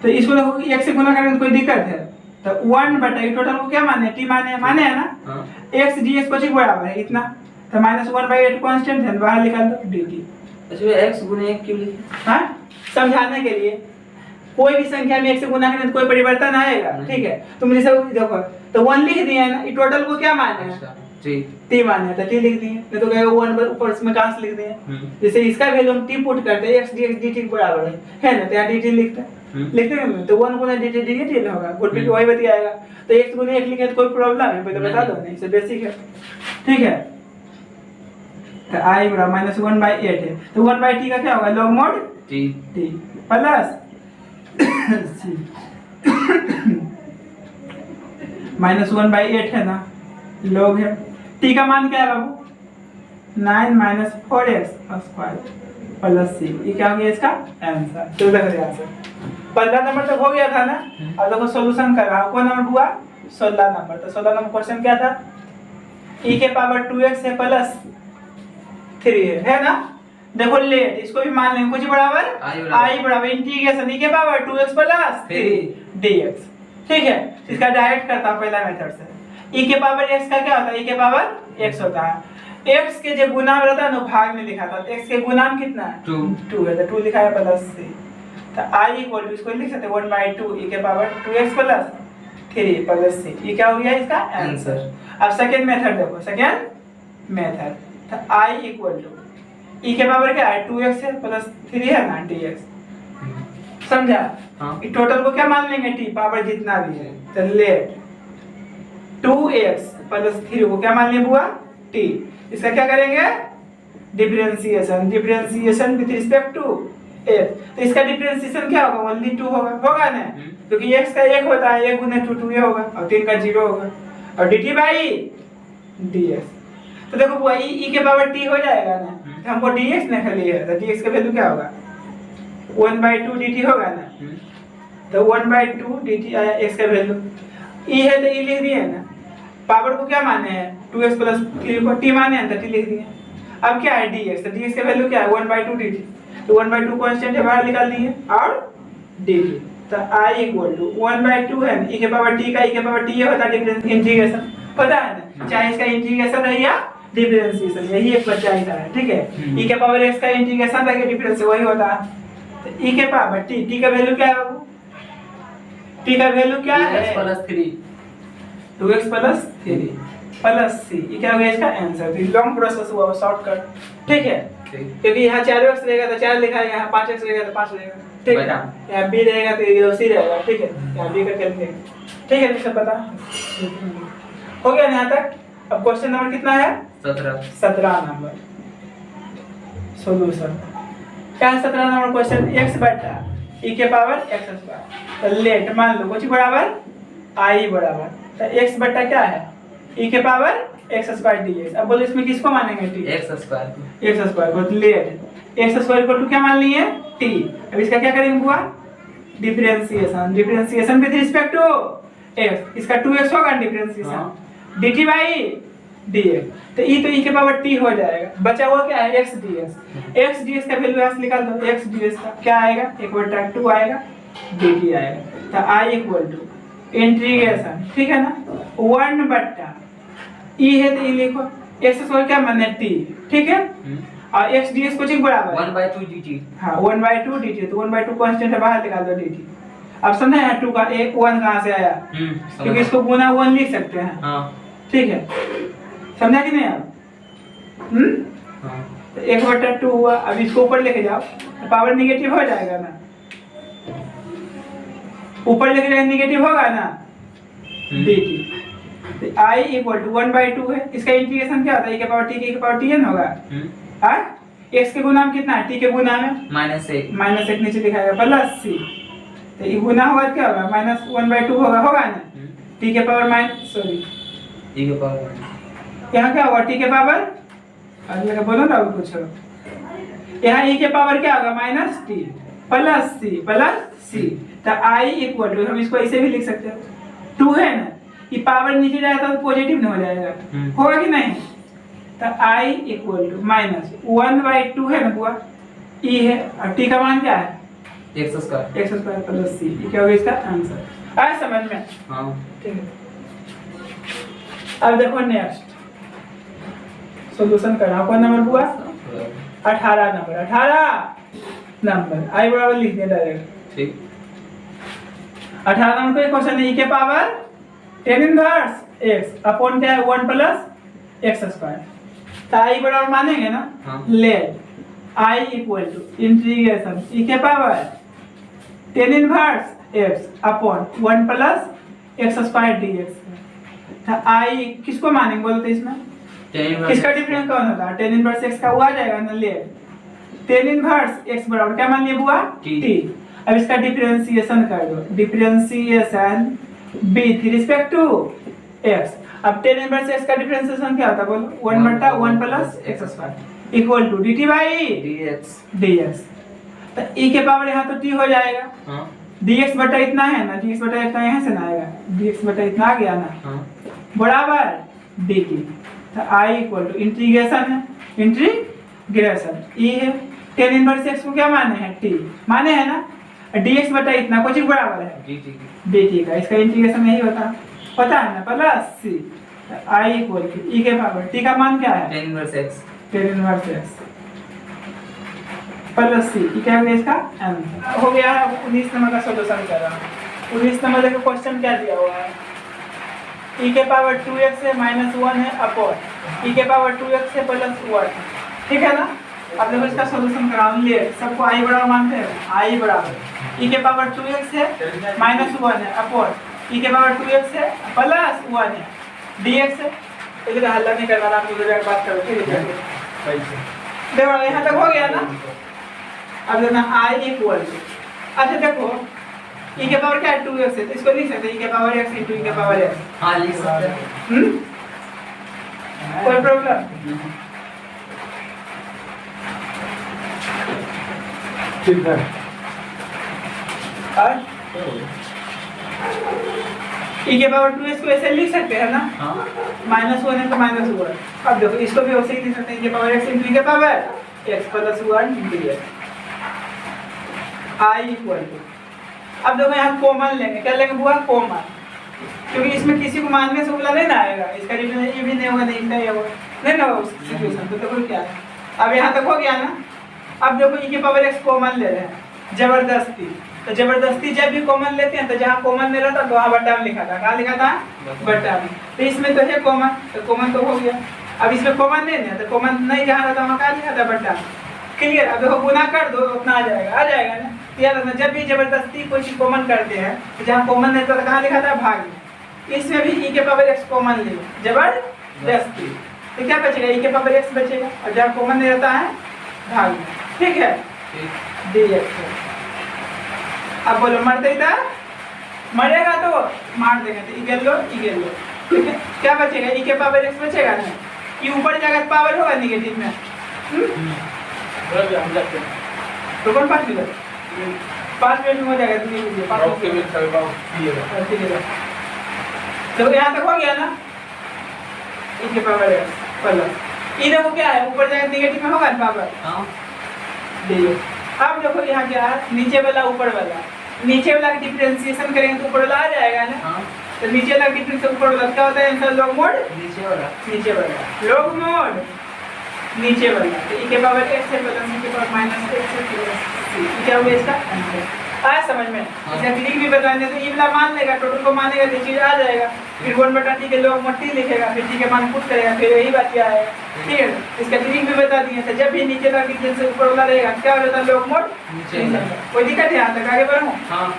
तो इसको देखो एक से गुना करने में कोई दिक्कत है, तो 1/, टोटल को क्या माने, टी माने है ना। एक्स डी एक्स को बराबर है इतना, तो -1/8 कांस्टेंट है, बाहर निकाल दो dt। इसमें x गुने 1 क्यों लिखे? हाँ, समझाने के लिए। कोई भी संख्या में 1 से गुना करें तो कोई परिवर्तन आएगा, ठीक है। तुम जैसे देखो तो 1 लिख दिया है ना, ये टोटल को क्या माने है, जी t माने है, तो t लिख दिए, नहीं तो कहेगा 1 ऊपर इसमें कांस लिख दिए। जैसे इसका वैल्यू हम t पुट करते हैं, x dx dt बराबर है ना, तो यहाँ dt लिखते हैं, लिखते हैं तो 1 गुना dt dt होगा, गुड बिट वही बताएगा। तो x गुना 1 लिखे तो कोई प्रॉब्लम है, पहले बता दो, नहीं से बेसिक है, ठीक है। तो i बराबर -1/8 है, तो 1/t का क्या होगा, log mod t प्लस -1/8 है ना, log है, t का मान क्या है बाबू, 9 - 4x² प्लस c, ये क्या हो गया इसका आंसर। तो देख रहे आंसर 15 नंबर तक हो गया था ना। अब देखो सॉल्यूशन कर रहा हूं, कौन नंबर हुआ, 16 नंबर। तो 16 नंबर क्वेश्चन क्या था, e के पावर 2x है प्लस 3 है ना। देखो लेट, इसको भी मान लेंगे कुछ बराबर i बराबर इंटीग्रेशन e के पावर 2x प्लस 3 dx, ठीक है। इसका डायरेक्ट करता हूं पहला मेथड से। e के पावर x का क्या होता है, e के पावर x होता है, x के जो गुना रहता है ना भाग में लिखा था, x के गुणांक कितना है 2 है, तो 2 लिखा है प्लस 3। तो i इक्वल टू इसको लिख सकते हैं 1/2 e के power 2x plus 3 plus c, ये क्या हो गया इसका आंसर। अब सेकंड मेथड देखो, सेकंड मेथड, तो i इक्वल टू e के पावर क्या है 2x है प्लस 3 है ना dx, समझा। ये टोटल को क्या मान लेंगे, t पावर जितना भी है, तो लेट 2x प्लस 3 को क्या मान लेंगे बुआ t, इसका क्या करेंगे differentiation, differentiation with respect to x। तो इसका डिफरेंशिएशन क्या होगा, ओनली 2 होगा ना, क्योंकि x का 1 होता है, 1 गुने 2 2 होगा, और 3 का 0 होगा, और dt बाई dx। तो देखो बुआ e के पावर t हो जाएगा ना, तो हमको dx निकालिए है, तो dx का वैल्यू क्या होगा 1/2 dt होगा ना। तो 1/2 dt आया x का वैल्यू, e है तो e लिख दिए ना, पावर को क्या माने हैं 2x प्लस 3 को t माने हैं, तो t लिख दिए। अब क्या है dx, तो dx का वैल्यू क्या है 1/2 dt, तो 1/2 कांस्टेंट है, बाहर निकाल दिए, और dt। तो i इक्वल टू 1/2 है e के पावर t का, e के पावर t होता है डिफरेंस इंटीग्रेशन, पता है ना, चाहे इसका इंटीग्रेशन है या डिफरेंशिएशन, यही एक बच्चा ही था, ठीक है। e के पावर x का इंटीग्रेशन है कि डिफरेंस वही होता है। तो e के पावर t का वैल्यू क्या है बाबू, t का वैल्यू क्या है 2x प्लस 3 प्लस c, ये क्या हो गया इसका आंसर। तो लॉन्ग प्रोसेस हुआ शॉर्टकट, ठीक है, क्योंकि यहाँ 4x रहेगा तो 4 लिखा है, यहाँ 5x रहेगा तो 5 रहेगा, ठीक है। यहाँ b रहेगा तो ये c रहेगा, ठीक है, यहाँ b का कैलकुलेट, ठीक है, सब पता हो गया यहाँ तक। अब क्वेश्चन नंबर कितना है 17 नंबर सॉल्यूशन। क्या है 17 नंबर क्वेश्चन, x बटा e के पावर x², तो लेट मान लो कुछ बराबर i बराबर, तो x बटा क्या है e के पावर x² dx। अब बोलो इसमें किसको मानेंगे t, x² को, लेट x² को क्या मान लिए t। अब इसका क्या करेंगे बुआ, differentiation, differentiation with respect to x, इसका 2x होगा डिफरेंशिएशन dt बाई dx, तो e के पावर t हो जाएगा, बचा हुआ क्या है x dx का वैल्यू यहाँ से निकाल दो, x dx का क्या आएगा 1/2 आएगा, dt आएगा। तो i इक्वल टू इंटीग्रेशन, ठीक है ना, 1 बटा e है तो e लिखो, x² क्या माने t, ठीक है, और x dx कुछ बराबर 1/2 dt, हाँ 1/2 dt, तो 1/2 कांस्टेंट है, बाहर निकाल दो dt। अब समझे यहाँ 2 का 1 1 कहाँ से आया, क्योंकि इसको गुना 1 लिख सकते हैं, ठीक है, समझा कि नहीं आप, तो 1/2 हुआ। अब इसको ऊपर लेके जाओ तो पावर निगेटिव हो जाएगा ना, ऊपर लेके जाए निगेटिव होगा ना dt। तो i इक्वल टू 1/2 है, इसका इंटीग्रेशन क्या होता है e के पावर t के पावर tn होगा, हाँ x के गुना में कितना है t के गुना में -1 नीचे दिखाएगा प्लस c, तो ये गुना होगा क्या होगा -1/2 होगा ना, t के पावर e के पावर, यहाँ क्या होगा t के पावर, अगले का बोलो ना कुछ, यहाँ e के पावर क्या होगा -t प्लस सी। तो आई इक्वल टू, हम इसको ऐसे भी लिख सकते हैं, 2 है ना, ये पावर नीचे जाएगा तो पॉजिटिव नहीं हो जाएगा, होगा कि नहीं? तो आई इक्वल टू माइनस 1/2 है ना बुआ, ई है, और टी का मान क्या है? एक्स स्क्वायर प्लस सी। ये क्या होगा इसका आंसर? आया समझ में? हाँ ठीक है। अब देखो नेक्स्ट सॉल्यूशन करना, कौन नंबर बुआ? 18 नंबर। आई बराबर लिख दिया डायरेक्ट। ठीक। 18 नंबर का क्वेश्चन है, e के power tan inverse x upon क्या है 1 प्लस x स्क्वायर। तो आई बराबर मानेंगे ना? हाँ। Let i equal to integration e के power tan inverse x upon 1 plus x square dx। तो आई किसको मानेंगे बोलते इसमें? किसका डिफरेंस कौन होता है? tan इनवर्स x का वो आ जाएगा ना, लेट tan इनवर्स x बराबर क्या मान लिया बुआ? t। अब इसका डिफरेंशिएशन कर दो, differentiation b with respect to x। अब tan इनवर्स x का डिफरेंशिएशन क्या होता है बोलो? 1/1 plus x square equal to dt by dx। तो e के पावर यहाँ तो t हो जाएगा, हाँ। dx बटा इतना है ना, dx बटा इतना यहाँ से ना आएगा, dx बटा इतना आ गया ना, हाँ। बराबर dt। तो i इक्वल टू इंटीग्रेशन है, इंटीग्रेशन e है, tan इनवर्स x को क्या माने हैं? t माने है ना, dx बटा इतना कुछ बराबर है dt का, इसका इंटीग्रेशन यही होता है, पता है ना, प्लस c। तो i इक्वल टू e के पावर t का मान क्या है? tan inverse x plus c। ये क्या हो गया इसका आंसर? हो गया है। 19 नंबर का सॉल्यूशन कर रहा हूं। 19 नंबर देखो क्वेश्चन क्या दिया हुआ है, e के पावर 2x है -1 है अपॉन e के पावर 2x है +1, ठीक है ना? अब देखो इसका सॉल्यूशन कराओ, ले सबको i बराबर मानते हैं, i बराबर e के पावर 2x है -1 है अपॉन e के पावर 2x है +1 है dx है। इधर हल्ला नहीं करना, आप दूसरी जगह बात करो, ठीक है? देखो यहाँ तक हो गया ना। अब देखना i इक्वल टू, अच्छा देखो e के पावर क्या है? 2x है, तो इसको लिख सकते हैं e के पावर x * e के पावर x। हाँ लिख सकते हैं। कोई प्रॉब्लम? ठीक है। और e के पावर 2x को ऐसे लिख सकते हैं ना, हाँ। -1 है तो -1। अब देखो इसको भी वैसे ही लिख सकते हैं, e के पावर x * e के power x +1 dx। i equal to, अब देखो यहाँ कॉमन लेंगे, क्या लेंगे बुआ? कॉमन, क्योंकि इसमें किसी को मानने से उगला नहीं ना आएगा, इसका डिफरेंस ये भी नहीं होगा, नहीं इसका ये होगा, नहीं ना उस सिचुएशन। तो देखो क्या है, अब यहाँ तक हो गया ना। अब देखो e के पावर x कॉमन ले रहे हैं जबरदस्ती, तो जबरदस्ती जब भी कॉमन लेते हैं तो जहाँ कॉमन नहीं रहता तो वहाँ बट्टा में लिखा था, कहाँ लिखा था? बट्टा में। तो इसमें तो है कॉमन, तो कॉमन तो हो गया। अब इसमें कॉमन नहीं है तो कॉमन नहीं जहाँ रहता वहाँ कहाँ लिखा था? बट्टा। क्लियर? अब देखो गुना कर दो, उतना आ जाएगा ना। याद रखना, जब भी जबरदस्ती कोई चीज कॉमन करते हैं तो जहाँ कॉमन नहीं रहता तो कहाँ लिखा था? भाग में। इसमें भी e के पावर x कॉमन ले जबरदस्ती, तो क्या बचेगा? e के पावर x बचेगा, और जहाँ कॉमन नहीं रहता है भाग में, ठीक है? dx। अब बोलो मरते इधर, मरेगा तो मार देंगे, तो इगल लो, ठीक है? क्या बचेगा? e के पावर x बचेगा ना, ये ऊपर जाएगा तो पावर होगा निगेटिव में। तो कौन 5 मिनट 5 मिनट में हो जाएगा, तो यहाँ तक हो गया ना। e के पावर x प्लस ई देखो क्या है, ऊपर जाएगा निगेटिव में होगा पावर, हाँ। अब देखो यहाँ क्या है, नीचे वाला ऊपर वाला, नीचे वाला का डिफरेंशिएशन करेंगे तो ऊपर वाला आ जाएगा ना। हाँ। तो नीचे वाला डिफरेंस ऊपर वाला क्या होता है? आंसर लॉग मोड नीचे वाला लॉग मोड नीचे वाला। तो e के पावर x है प्लस e के पावर माइनस x है प्लस c, क्या होगा इसका आंसर? आया समझ में? इसका ट्रिक भी बताने, तो e वाला मान लेगा, टोटल को मानेगा तो चीज आ जाएगा, फिर 1/t के लॉग मोड t लिखेगा, फिर t के मान पुट करेगा, फिर यही बात क्या आएगा, ठीक है? इसका ट्रिक भी बता दिए थे, जब भी नीचे का डिफरेंस से ऊपर वाला रहेगा क्या हो जाता है? लॉग मोड नीचे। कोई दिक्कत है? यहाँ तक आगे बढ़ूं? हाँ।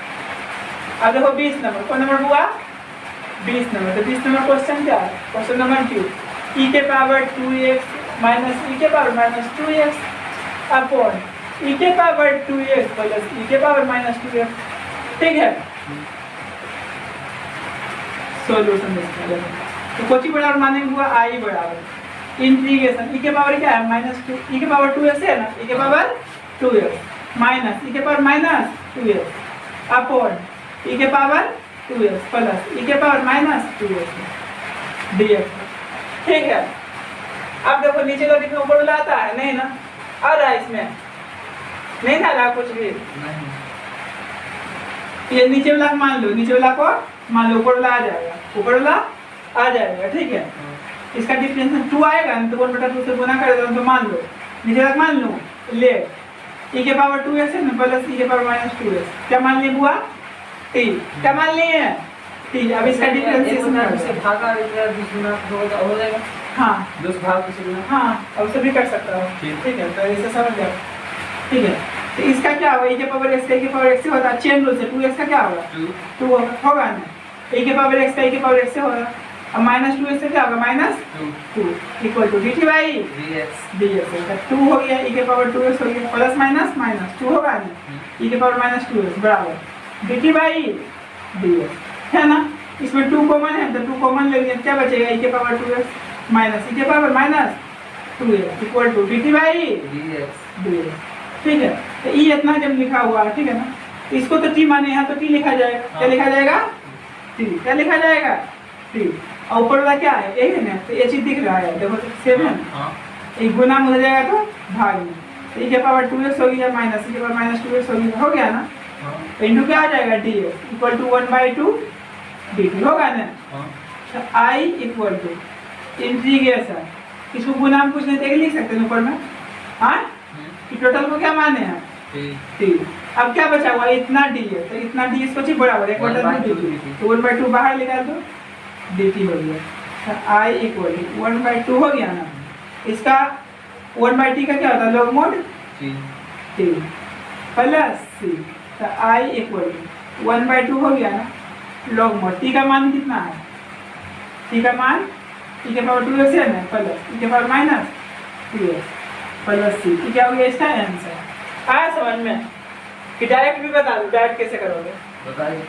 अब देखो 20 नंबर, कौन नंबर हुआ? 20 नंबर। तो 20 नंबर क्वेश्चन क्या है? क्वेश्चन नंबर 2, e के पावर 2x माइनस e के power minus 2x upon e के पावर 2x प्लस e के पावर माइनस 2x, ठीक है? सॉल्यूशन देखते हैं। तो कोची बराबर मानेंगे हुआ i बराबर इंटीग्रेशन e के पावर क्या है? -2, e के पावर 2x है ना, e के पावर 2x माइनस ई के पावर माइनस 2x अपॉन ई के पावर 2x प्लस ई के पावर माइनस 2x dx। ठीक है, अब देखो नीचे का कितना ऊपर वाला आता है, नहीं ना, आ रहा है इसमें, नहीं ना रहा कुछ भी, ये नीचे वाला मान लो, नीचे वाला को मान लो, ऊपर वाला आ जाएगा, ऊपर वाला आ जाएगा। ठीक है, इसका डिफरेंस 2 आएगा ना, तो 1/2 से गुना कर दो, तो मान लो नीचे तक मान लो, ले e के पावर 2x है ना प्लस e के पावर माइनस 2x, क्या मान लिए बुआ t, क्या मान लिए हैं t। अब इसका डिफरेंशिएशन से भागा हो जाएगा। हाँ दूसरे भाग से गुना, हाँ, अब से भी कर सकता हो। ठीक है, तो इसे समझ जाओ। ठीक है, तो इसका क्या होगा, e के पावर x का e के पावर x से होता है, चेन रूल से 2x का क्या होगा 2 होगा ना, e के पावर x का e के पावर x से होगा, अब माइनस 2x से क्या होगा minus 2 equal to dt by dx। 2 हो गया, e के पावर 2x हो गया, प्लस माइनस माइनस 2 होगा ना, e के पावर माइनस 2x बराबर dt बाई dx, है ना। इसमें 2 कॉमन है तो 2 कॉमन ले लिया, क्या बचेगा e के पावर 2x माइनस e के power minus 2x equal to dt by dx। ठीक है, तो e इतना जब लिखा हुआ है, ठीक है ना, इसको तो t माने यहाँ तो t लिखा जाएगा, क्या लिखा जाएगा t, क्या लिखा जाएगा t, और ऊपर वाला क्या है एक है ना, तो ये चीज दिख रहा है, देखो तो सेम है, एक गुना हो जाएगा तो भाग में, तो e के पावर 2x हो गया माइनस e के पावर माइनस 2x हो गया ना, तो इनटू क्या आ जाएगा dx इक्वल टू 1/2 dt होगा ना। तो i इक्वल टू इंटीग्रेशन, इसको गुना हम कुछ नहीं देख लिख सकते ऊपर में, हाँ, कि टोटल को क्या माने हैं t। अब क्या बचा हुआ इतना d है, तो इतना d इसको चाहिए बराबर 1/2 dt, तो 1/2 बाहर निकाल दो, dt हो गया, तो i इक्वल टू 1/2 हो गया ना, इसका 1/t का क्या होता है log mode t plus c, तो i इक्वल टू 1/2 हो गया ना, लॉग मोड t का मान कितना है, t का मान e के पावर 2x है ना प्लस e के power minus 2x plus c, क्या हो गया इसका आंसर। आया समझ में कि डायरेक्ट भी बता दो, डायरेक्ट कैसे करोगे बताइए।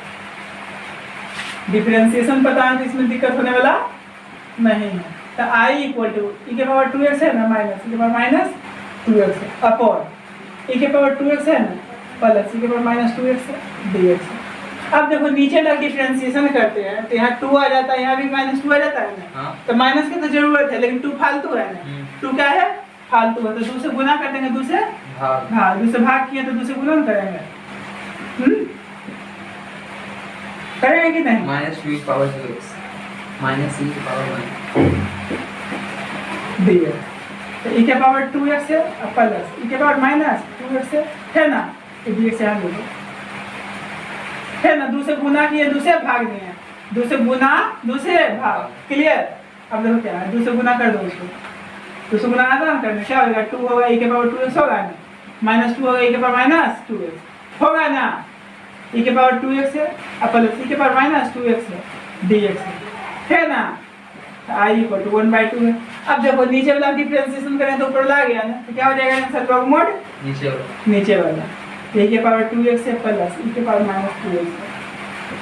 डिफरेंशिएशन पता है तो इसमें दिक्कत होने वाला नहीं है। तो i इक्वल टू e के पावर 2x है ना माइनस e के power minus 2x upon e के पावर 2x है ना प्लस e के पावर माइनस 2x dx। अब देखो नीचे लग डिफरेंशिएशन करते हैं तो यहाँ 2 आ जाता है, यहाँ भी माइनस 2 आ जाता है ना, हाँ। तो माइनस की तो जरूरत है, लेकिन 2 फालतू है ना, 2 क्या है फालतू है, तो 2 से गुना कर देंगे, 2 से भाग, 2 से भाग किया तो 2 से गुना करेंगे, करेंगे कि नहीं, माइनस 2 पावर 6 माइनस e की पावर 1 dx, तो e के पावर 2x है प्लस e के पावर माइनस 2x है ना, dx यहाँ ले लो, है ना, 2 से गुना किए 2 से भाग दिए, 2 से गुना 2 से भाग, क्लियर। अब देखो क्या है, 2 से गुना कर दो उसको, 2 से गुना आसान करने क्या होगा, 2 होगा e के पावर 2x होगा ना, माइनस 2 होगा e के पावर माइनस 2x होगा ना, e के पावर 2x है प्लस e के पावर माइनस 2x है dx है ना, i इक्वल टू 1/2 है। अब देखो नीचे वाला डिफरेंशिएशन करें तो ऊपर वाला आ गया ना, तो क्या हो जाएगा आंसर लॉग मोड नीचे वाला e के पावर 2x है प्लस e के power minus 2x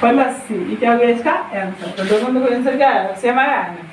plus c, क्या हो गया इसका आंसर। तो दोनों का आंसर क्या है, सेम आया है ना।